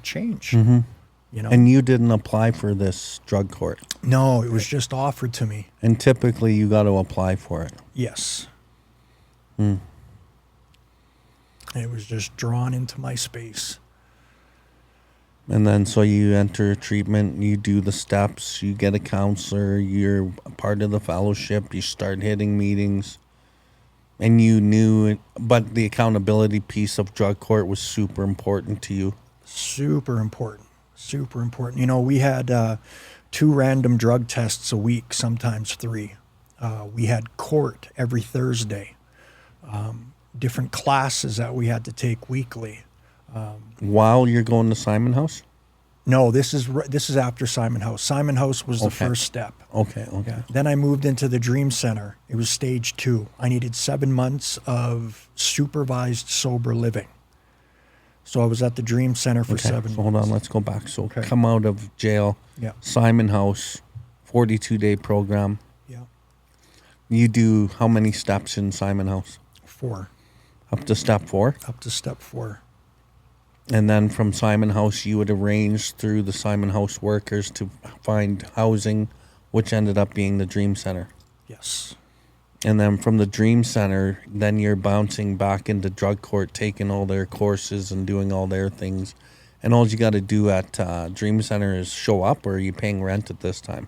change. You know? And you didn't apply for this drug court? No, it was just offered to me. And typically you got to apply for it? Yes. It was just drawn into my space. And then so you enter treatment, you do the steps, you get a counselor, you're a part of the fellowship, you start hitting meetings, and you knew it, but the accountability piece of drug court was super important to you. Super important. Super important. You know, we had 2 random drug tests a week, sometimes 3. We had court every Thursday. Different classes that we had to take weekly. While you're going to Simon House? No, this is after Simon House. Simon House was the first step. Okay. Yeah. Then I moved into the Dream Center. It was stage 2. I needed 7 months of supervised sober living. So I was at the Dream Center for 7 months. So hold on, let's go back. So come out of jail, Simon House, 42-day program. Yeah. You do how many steps in Simon House? 4. Up to step 4? Up to step 4. And then from Simon House, you would arrange through the Simon House workers to find housing, which ended up being the Dream Center. Yes. And then from the Dream Center, then you're bouncing back into drug court, taking all their courses and doing all their things. And all you got to do at Dream Center is show up, or are you paying rent at this time?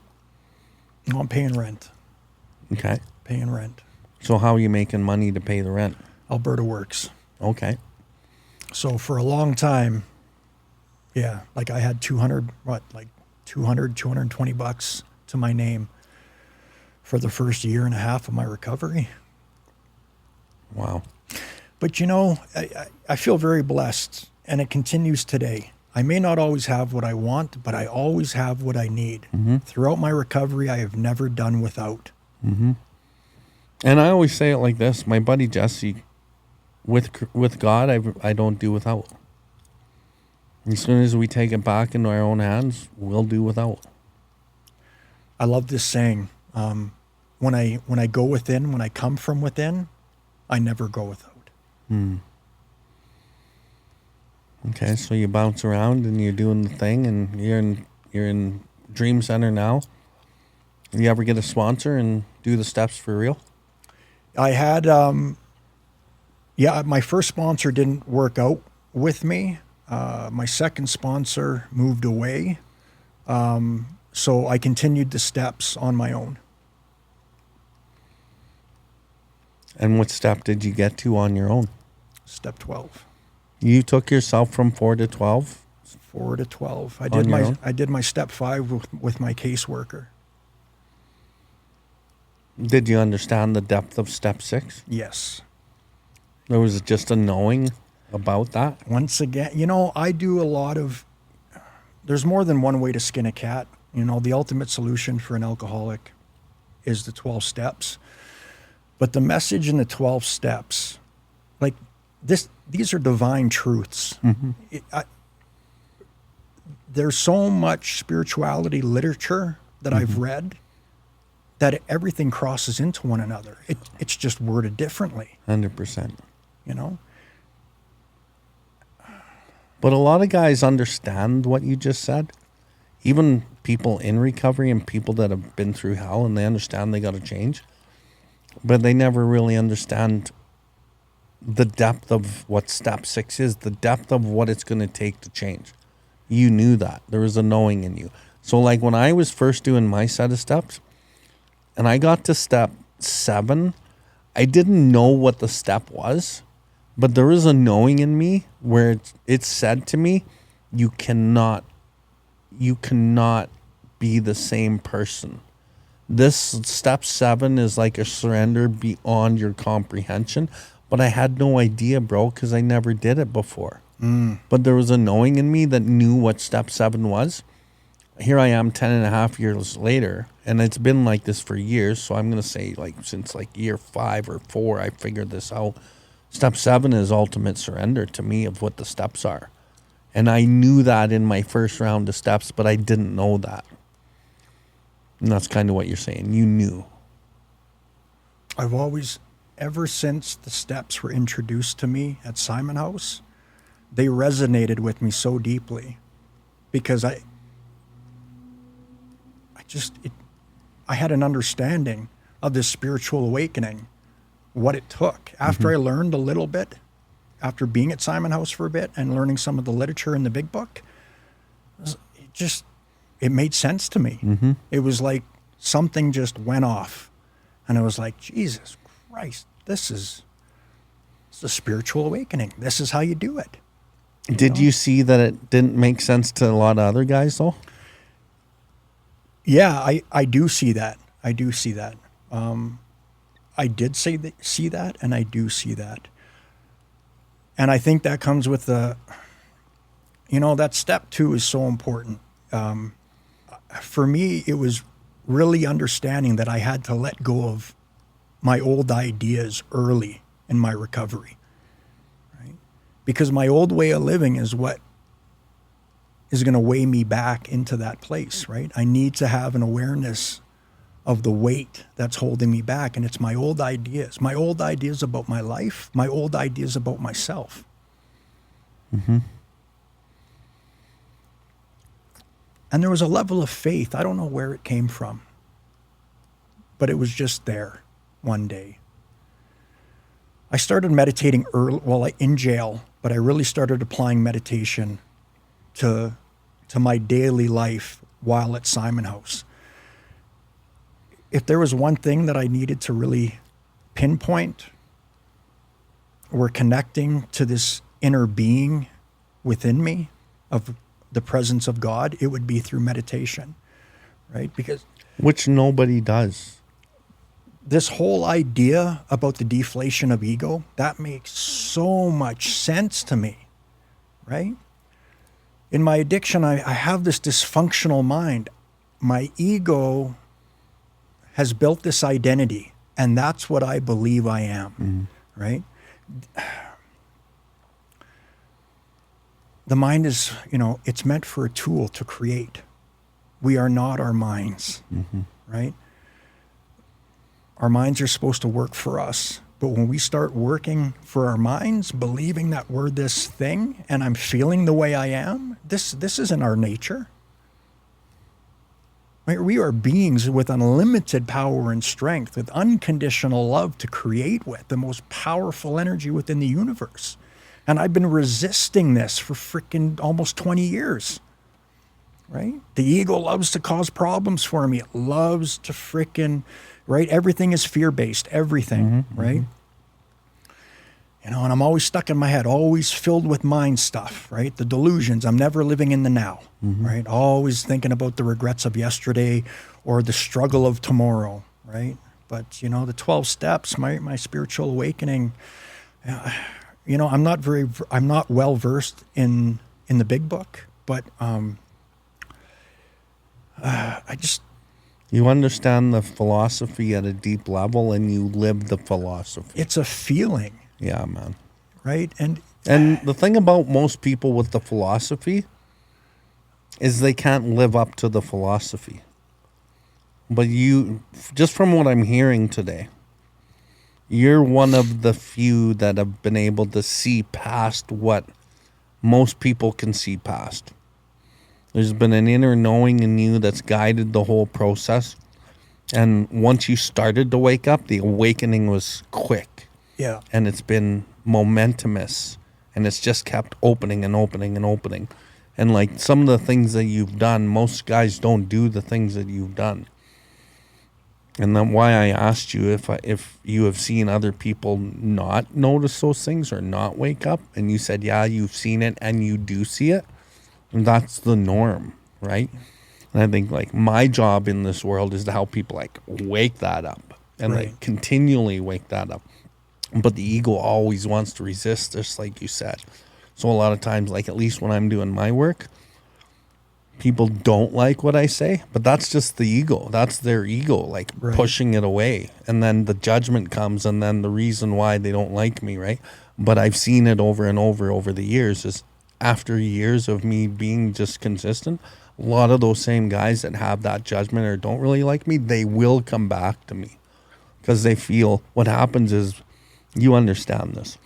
No, I'm paying rent. Okay. Paying rent. So how are you making money to pay the rent? Alberta Works. Okay. So for a long time, yeah, like I had 220 bucks to my name for the first year and a half of my recovery. Wow. But you know, I feel very blessed, and it continues today. I may not always have what I want, but I always have what I need. Throughout my recovery, I have never done without. And I always say it like this, my buddy Jesse, with God, I don't do without. As soon as we take it back into our own hands, we'll do without. I love this saying. When I go within, when I come from within, I never go without. Okay, so you bounce around and you're doing the thing, and you're in Dream Center now. You ever get a sponsor and do the steps for real? I had, my first sponsor didn't work out with me. My second sponsor moved away. So I continued the steps on my own. And what step did you get to on your own? Step 12. You took yourself from 4 to 12? 4 to 12. On your own? I did my step 5 with my caseworker. Did you understand the depth of step 6? Yes. There was just a knowing about that? Once again, I do a lot of, there's more than one way to skin a cat. The ultimate solution for an alcoholic is the 12 steps. But the message in the 12 steps, like these are divine truths. There's so much spirituality literature that I've read that everything crosses into one another. It's just worded differently. 100%. But a lot of guys understand what you just said. Even people in recovery and people that have been through hell, and they understand they got to change. But they never really understand the depth of what step 6 is, the depth of what it's going to take to change. You knew that. There was a knowing in you. So like when I was first doing my set of steps, and I got to step 7, I didn't know what the step was, but there was a knowing in me where it said to me, you cannot be the same person. This step 7 is like a surrender beyond your comprehension, but I had no idea, bro, because I never did it before. But there was a knowing in me that knew what step 7 was. Here I am 10 and a half years later, and it's been like this for years. So I'm going to say like since like year 5 or 4, I figured this out. Step 7 is ultimate surrender to me of what the steps are. And I knew that in my first round of steps, but I didn't know that. And that's kind of what you're saying. You knew. I've always, ever since the steps were introduced to me at Simon House, they resonated with me so deeply because I had an understanding of this spiritual awakening, what it took. After I learned a little bit, after being at Simon House for a bit and learning some of the literature in the big book, it made sense to me. It was like something just went off. And I was like, Jesus Christ, it's a spiritual awakening. This is how you do it. Did you see that it didn't make sense to a lot of other guys, though? Yeah, I do see that. I do see that. I did see that, and I do see that. And I think that comes with that step 2 is so important. For me, it was really understanding that I had to let go of my old ideas early in my recovery, right? Because my old way of living is what is going to weigh me back into that place, right? I need to have an awareness of the weight that's holding me back, and it's my old ideas about my life, my old ideas about myself. And there was a level of faith. I don't know where it came from, but it was just there one day. I started meditating early, in jail, but I really started applying meditation to my daily life while at Simon House. If there was one thing that I needed to really pinpoint or connecting to this inner being within me of the presence of God, it would be through meditation, right? Which nobody does. This whole idea about the deflation of ego, that makes so much sense to me, right? In my addiction, I have this dysfunctional mind. My ego has built this identity, and that's what I believe I am, right? The mind is, it's meant for a tool to create. We are not our minds, right? Our minds are supposed to work for us. But when we start working for our minds, believing that we're this thing and I'm feeling the way I am, this isn't our nature. Right? We are beings with unlimited power and strength, with unconditional love to create with, the most powerful energy within the universe. And I've been resisting this for freaking almost 20 years. Right? The ego loves to cause problems for me. It loves to freaking, right? Everything is fear-based, everything, right? You know, and I'm always stuck in my head, always filled with mind stuff, right? The delusions. I'm never living in the now, right? Always thinking about the regrets of yesterday or the struggle of tomorrow, right? But, you know, the 12 steps, my spiritual awakening, you know, I'm not well versed in the big book, but You understand the philosophy at a deep level and you live the philosophy. It's a feeling. Yeah, man. Right? And the thing about most people with the philosophy is they can't live up to the philosophy. But you, just from what I'm hearing today, you're one of the few that have been able to see past what most people can see past. There's been an inner knowing in you that's guided the whole process. And once you started to wake up, the awakening was quick. yeah. And it's been momentumous. And it's just kept opening and opening and opening. And like some of the things that you've done, most guys don't do the things that you've done. And then why I asked you if you have seen other people not notice those things or not wake up. And you said, yeah, you've seen it and you do see it. And that's the norm, right? And I think like my job in this world is to help people like wake that up and like continually wake that up. But the ego always wants to resist, just like you said. So a lot of times, like at least when I'm doing my work, people don't like what I say, but that's just the ego. That's their ego, like pushing it away. And then the judgment comes and then the reason why they don't like me, right? But I've seen it over and over the years is after years of me being just consistent, a lot of those same guys that have that judgment or don't really like me, they will come back to me because they feel what happens is, you understand this.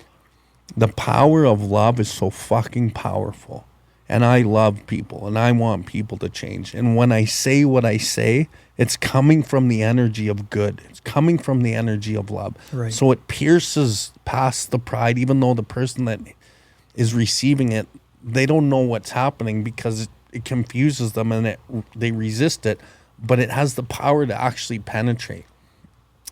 The power of love is so fucking powerful. And I love people and I want people to change. And when I say what I say, it's coming from the energy of good. It's coming from the energy of love. Right. So it pierces past the pride, even though the person that is receiving it, they don't know what's happening because it confuses them and they resist it, but it has the power to actually penetrate.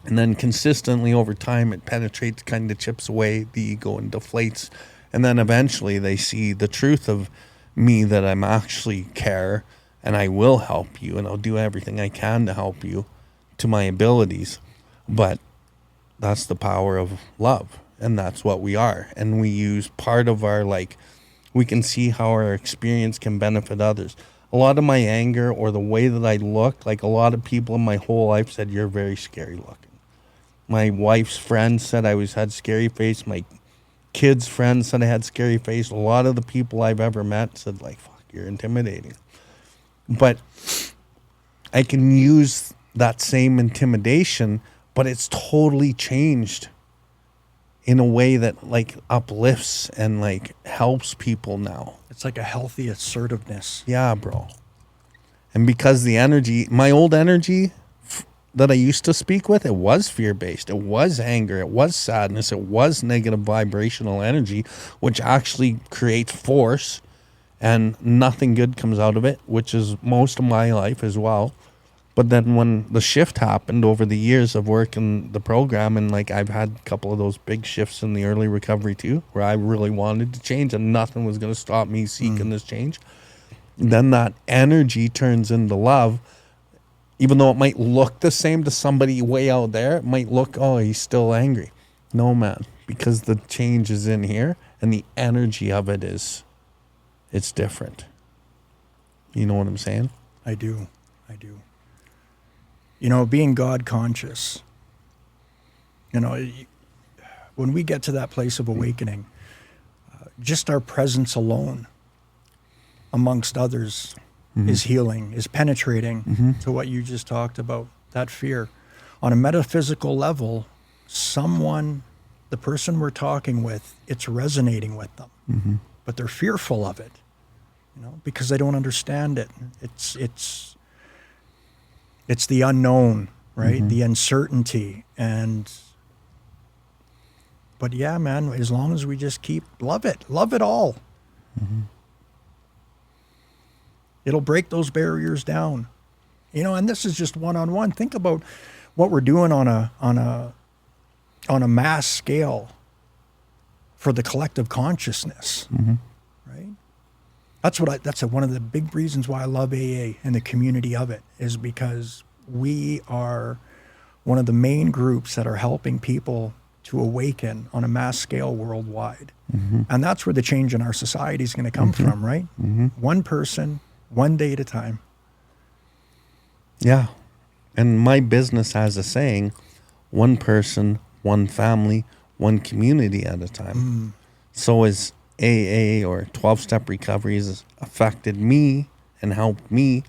And then consistently over time, it penetrates, kind of chips away the ego and deflates. And then eventually they see the truth of me, that I'm actually care and I will help you and I'll do everything I can to help you to my abilities. But that's the power of love. And that's what we are. And we use part of our, like, we can see how our experience can benefit others. A lot of my anger or the way that I look, like a lot of people in my whole life said, you're very scary looking. My wife's friends said I had scary face. My kids' friends said I had scary face. A lot of the people I've ever met said, like, fuck, you're intimidating. But I can use that same intimidation, but it's totally changed in a way that like uplifts and like helps people now. It's like a healthy assertiveness. Yeah, bro. And because the energy, my old energy that I used to speak with, it was fear-based. It was anger. It was sadness. It was negative vibrational energy, which actually creates force and nothing good comes out of it, which is most of my life as well. But then when the shift happened over the years of working the program, and like I've had a couple of those big shifts in the early recovery too, where I really wanted to change and nothing was going to stop me seeking this change. Then that energy turns into love. Even though it might look the same to somebody way out there, it might look, oh, he's still angry. No, man, because the change is in here and the energy of it is, it's different. You know what I'm saying? I do. You know, being God conscious, you know, when we get to that place of awakening, just our presence alone amongst others is healing, is penetrating to what you just talked about, that fear. On a metaphysical level, the person we're talking with, it's resonating with them, but they're fearful of it, because they don't understand it. It's the unknown, right? The uncertainty. But yeah, man, as long as we just love it all. It'll break those barriers down, and this is just one-on-one. Think about what we're doing on a mass scale for the collective consciousness, right? That's one of the big reasons why I love AA and the community of it, is because we are one of the main groups that are helping people to awaken on a mass scale worldwide. And that's where the change in our society is going to come from, right? One person, one day at a time. Yeah. And my business has a saying, one person, one family, one community at a time. So as AA or 12-step recovery has affected me and helped me,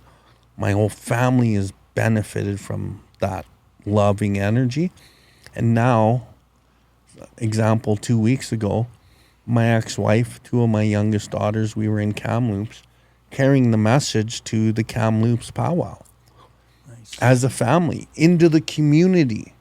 my whole family has benefited from that loving energy. And now, example, 2 weeks ago, my ex-wife, two of my youngest daughters, we were in Kamloops carrying the message to the Kamloops powwow. Nice. As a family, into the community.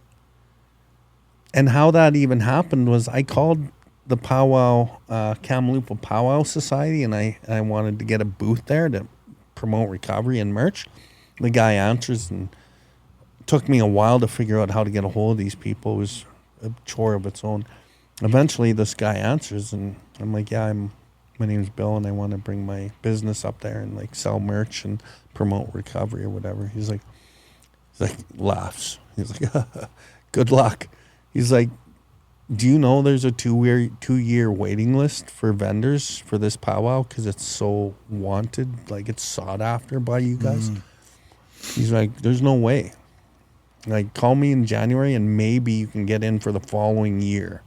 And how that even happened was I called the powwow, Kamloops Powwow Society, and I wanted to get a booth there to promote recovery and merch. The guy answers, and it took me a while to figure out how to get a hold of these people. It was a chore of its own. Eventually, this guy answers, and I'm like, yeah, my name's Bill, and I want to bring my business up there and like sell merch and promote recovery or whatever. He's like laughs. He's like, good luck. He's like, do you know there's a 2-year waiting list for vendors for this powwow because it's so wanted, like it's sought after by you guys? He's like, there's no way. Like, call me in January and maybe you can get in for the following year.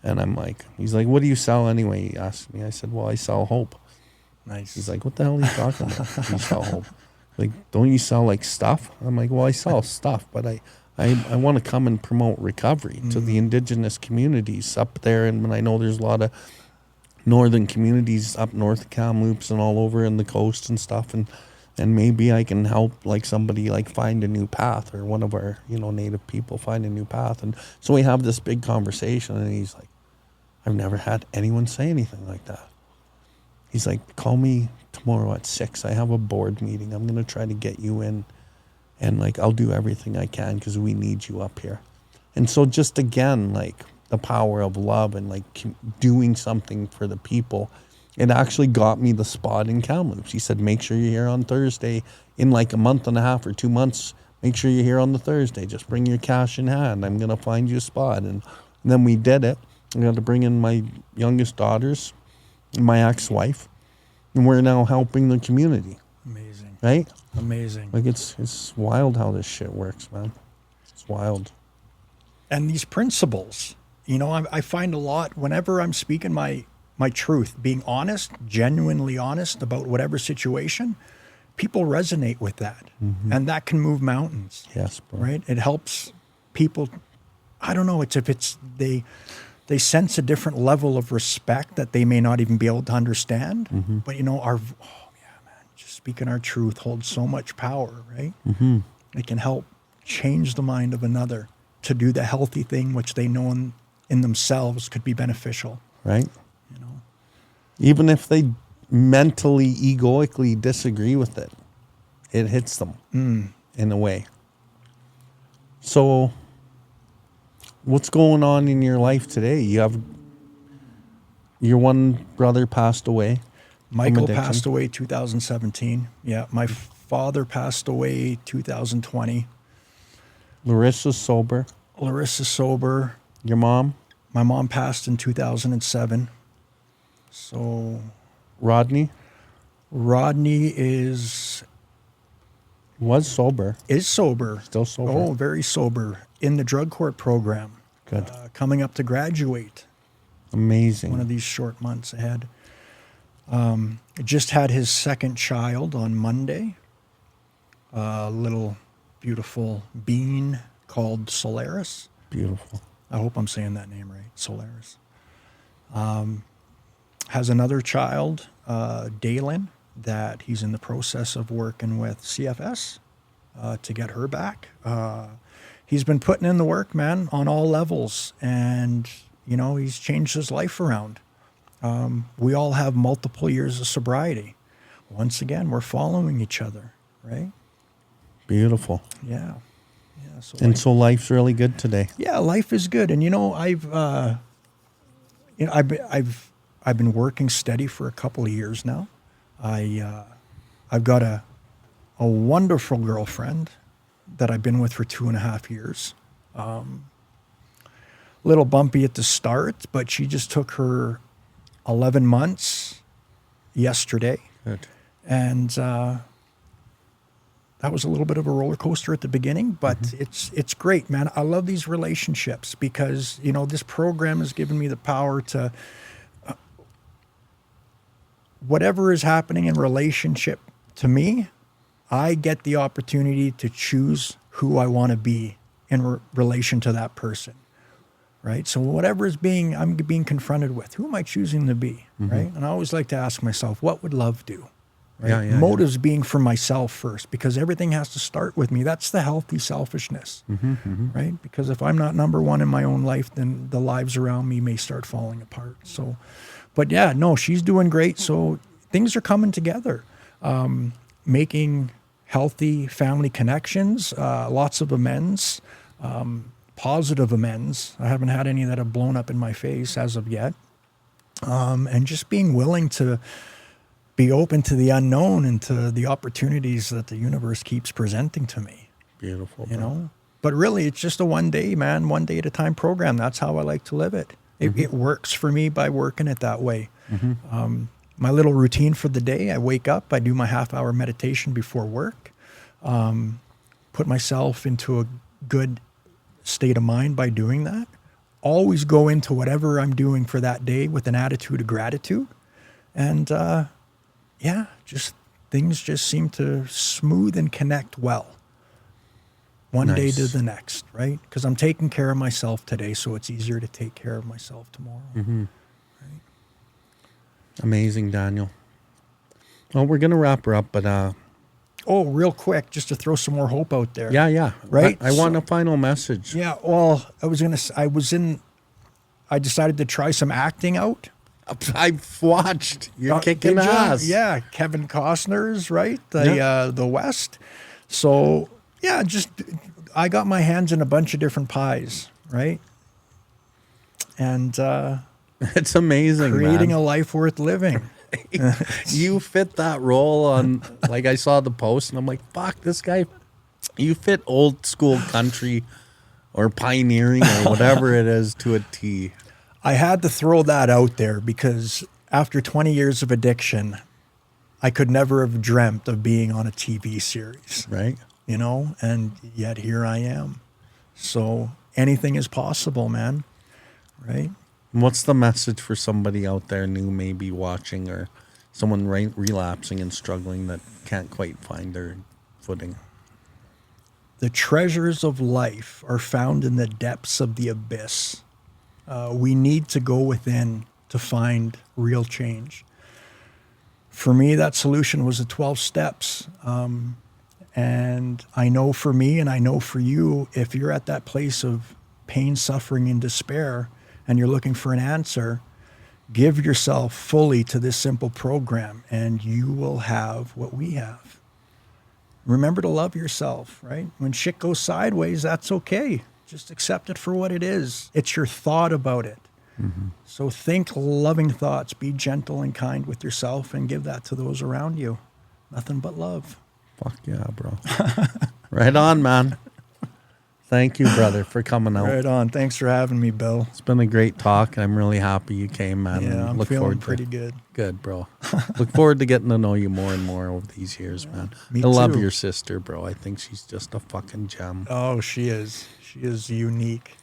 And I'm like, he's like, what do you sell anyway? He asked me. I said, well, I sell hope. Nice. He's like, what the hell are you talking about? You sell hope. Like, don't you sell like stuff? I'm like, well, I sell stuff, but I want to come and promote recovery to the indigenous communities up there. And when I know there's a lot of northern communities up north of Kamloops and all over in the coast and stuff. And maybe I can help like somebody like find a new path, or one of our, native people find a new path. And so we have this big conversation, and he's like, I've never had anyone say anything like that. He's like, call me tomorrow at 6. I have a board meeting. I'm going to try to get you in, and like, I'll do everything I can because we need you up here. And so just again, like the power of love and like doing something for the people. It actually got me the spot in Kamloops. He said, make sure you're here on Thursday in like a month and a half or 2 months. Make sure you're here on the Thursday. Just bring your cash in hand. I'm going to find you a spot. And then we did it. I got to bring in my youngest daughters and my ex-wife. And we're now helping the community. Amazing. Right? Amazing. Like it's wild how this shit works, man. It's wild. And these principles, I find a lot whenever I'm speaking my truth, being honest, genuinely honest about whatever situation, people resonate with that. And that can move mountains. Yes, bro. Right? It helps people. I don't know. They sense a different level of respect that they may not even be able to understand. But just speaking our truth holds so much power, right? It can help change the mind of another to do the healthy thing, which they know in themselves could be beneficial. Right. Even if they mentally, egoically disagree with it, it hits them in a way. So what's going on in your life today? You have your one brother passed away. Michael passed away 2017. Yeah, my father passed away 2020. Larissa's sober. Larissa's sober. Your mom? My mom passed in 2007. So Rodney was sober. Is sober. Still sober. Oh, very sober. In the drug court program. Good. Coming up to graduate. Amazing. One of these short months ahead. Just had his second child on Monday. A little beautiful being called Solaris. Beautiful. I hope I'm saying that name right, Solaris. Has another child, Dalen, that he's in the process of working with CFS to get her back. He's been putting in the work, man, on all levels, and he's changed his life around. We all have multiple years of sobriety. Once again, we're following each other, right? Beautiful. Yeah. So life's really good today. Yeah, life is good, and I've been working steady for a couple of years now. I've got a wonderful girlfriend that I've been with for 2.5 years. Little bumpy at the start, but she just took her 11 months yesterday. Good. And that was a little bit of a roller coaster at the beginning, but it's great, man. I love these relationships because, this program has given me the power to, whatever is happening in relationship to me, I get the opportunity to choose who I want to be in relation to that person, right? So whatever I'm being confronted with, who am I choosing to be, right? And I always like to ask myself, what would love do? Right? Motives being for myself first, because everything has to start with me. That's the healthy selfishness, right? Because if I'm not number one in my own life, then the lives around me may start falling apart. So, but yeah, no, she's doing great. So things are coming together, making healthy family connections, lots of amends, positive amends. I haven't had any that have blown up in my face as of yet. And just being willing to be open to the unknown and to the opportunities that the universe keeps presenting to me. Beautiful. But really, it's just a one day at a time program. That's how I like to live it. It works for me by working it that way. My little routine for the day, I wake up, I do my half-hour meditation before work, put myself into a good state of mind by doing that. Always go into whatever I'm doing for that day with an attitude of gratitude. And things just seem to smooth and connect well. One day to the next, right? Because I'm taking care of myself today, so it's easier to take care of myself tomorrow. Right? Amazing, Daniel. Well, we're going to wrap her up, but... real quick, just to throw some more hope out there. Yeah. Right? I want a final message. Yeah, well, I decided to try some acting out. I've watched. You're kicking ass. Yeah, Kevin Costner's, right? The West. So, yeah, I got my hands in a bunch of different pies, right? And it's amazing, creating man. a life worth living. You fit that role on, like I saw the post and I'm like, fuck, this guy, you fit old school country or pioneering or whatever it is to a T. I had to throw that out there because after 20 years of addiction, I could never have dreamt of being on a TV series. Right. And yet here I am. So anything is possible, man. Right? What's the message for somebody out there new maybe watching or someone relapsing and struggling that can't quite find their footing? The treasures of life are found in the depths of the abyss. We need to go within to find real change. For me, that solution was the 12 steps. And I know for me and I know for you, if you're at that place of pain, suffering, and despair, and you're looking for an answer, give yourself fully to this simple program and you will have what we have. Remember to love yourself, right? When shit goes sideways, that's okay. Just accept it for what it is. It's your thought about it. So think loving thoughts, be gentle and kind with yourself and give that to those around you. Nothing but love. Fuck yeah, bro. Right on, man. Thank you, brother, for coming out. Right on. Thanks for having me, Bill. It's been a great talk, and I'm really happy you came, man. Yeah, I'm feeling pretty good. Good, bro. Look forward to getting to know you more and more over these years, man. Me I love too. your sister, bro. I think she's just a fucking gem. Oh, she is. She is unique.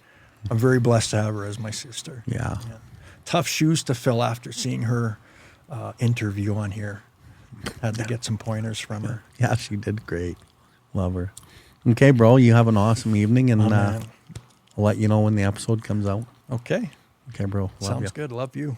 I'm very blessed to have her as my sister. Yeah. Tough shoes to fill after seeing her interview on here. Had to get some pointers from her. Yeah, she did great. Love her. Okay, bro, you have an awesome evening, and man. I'll let you know when the episode comes out. Okay. Okay, bro. Love Sounds ya. good. Love you.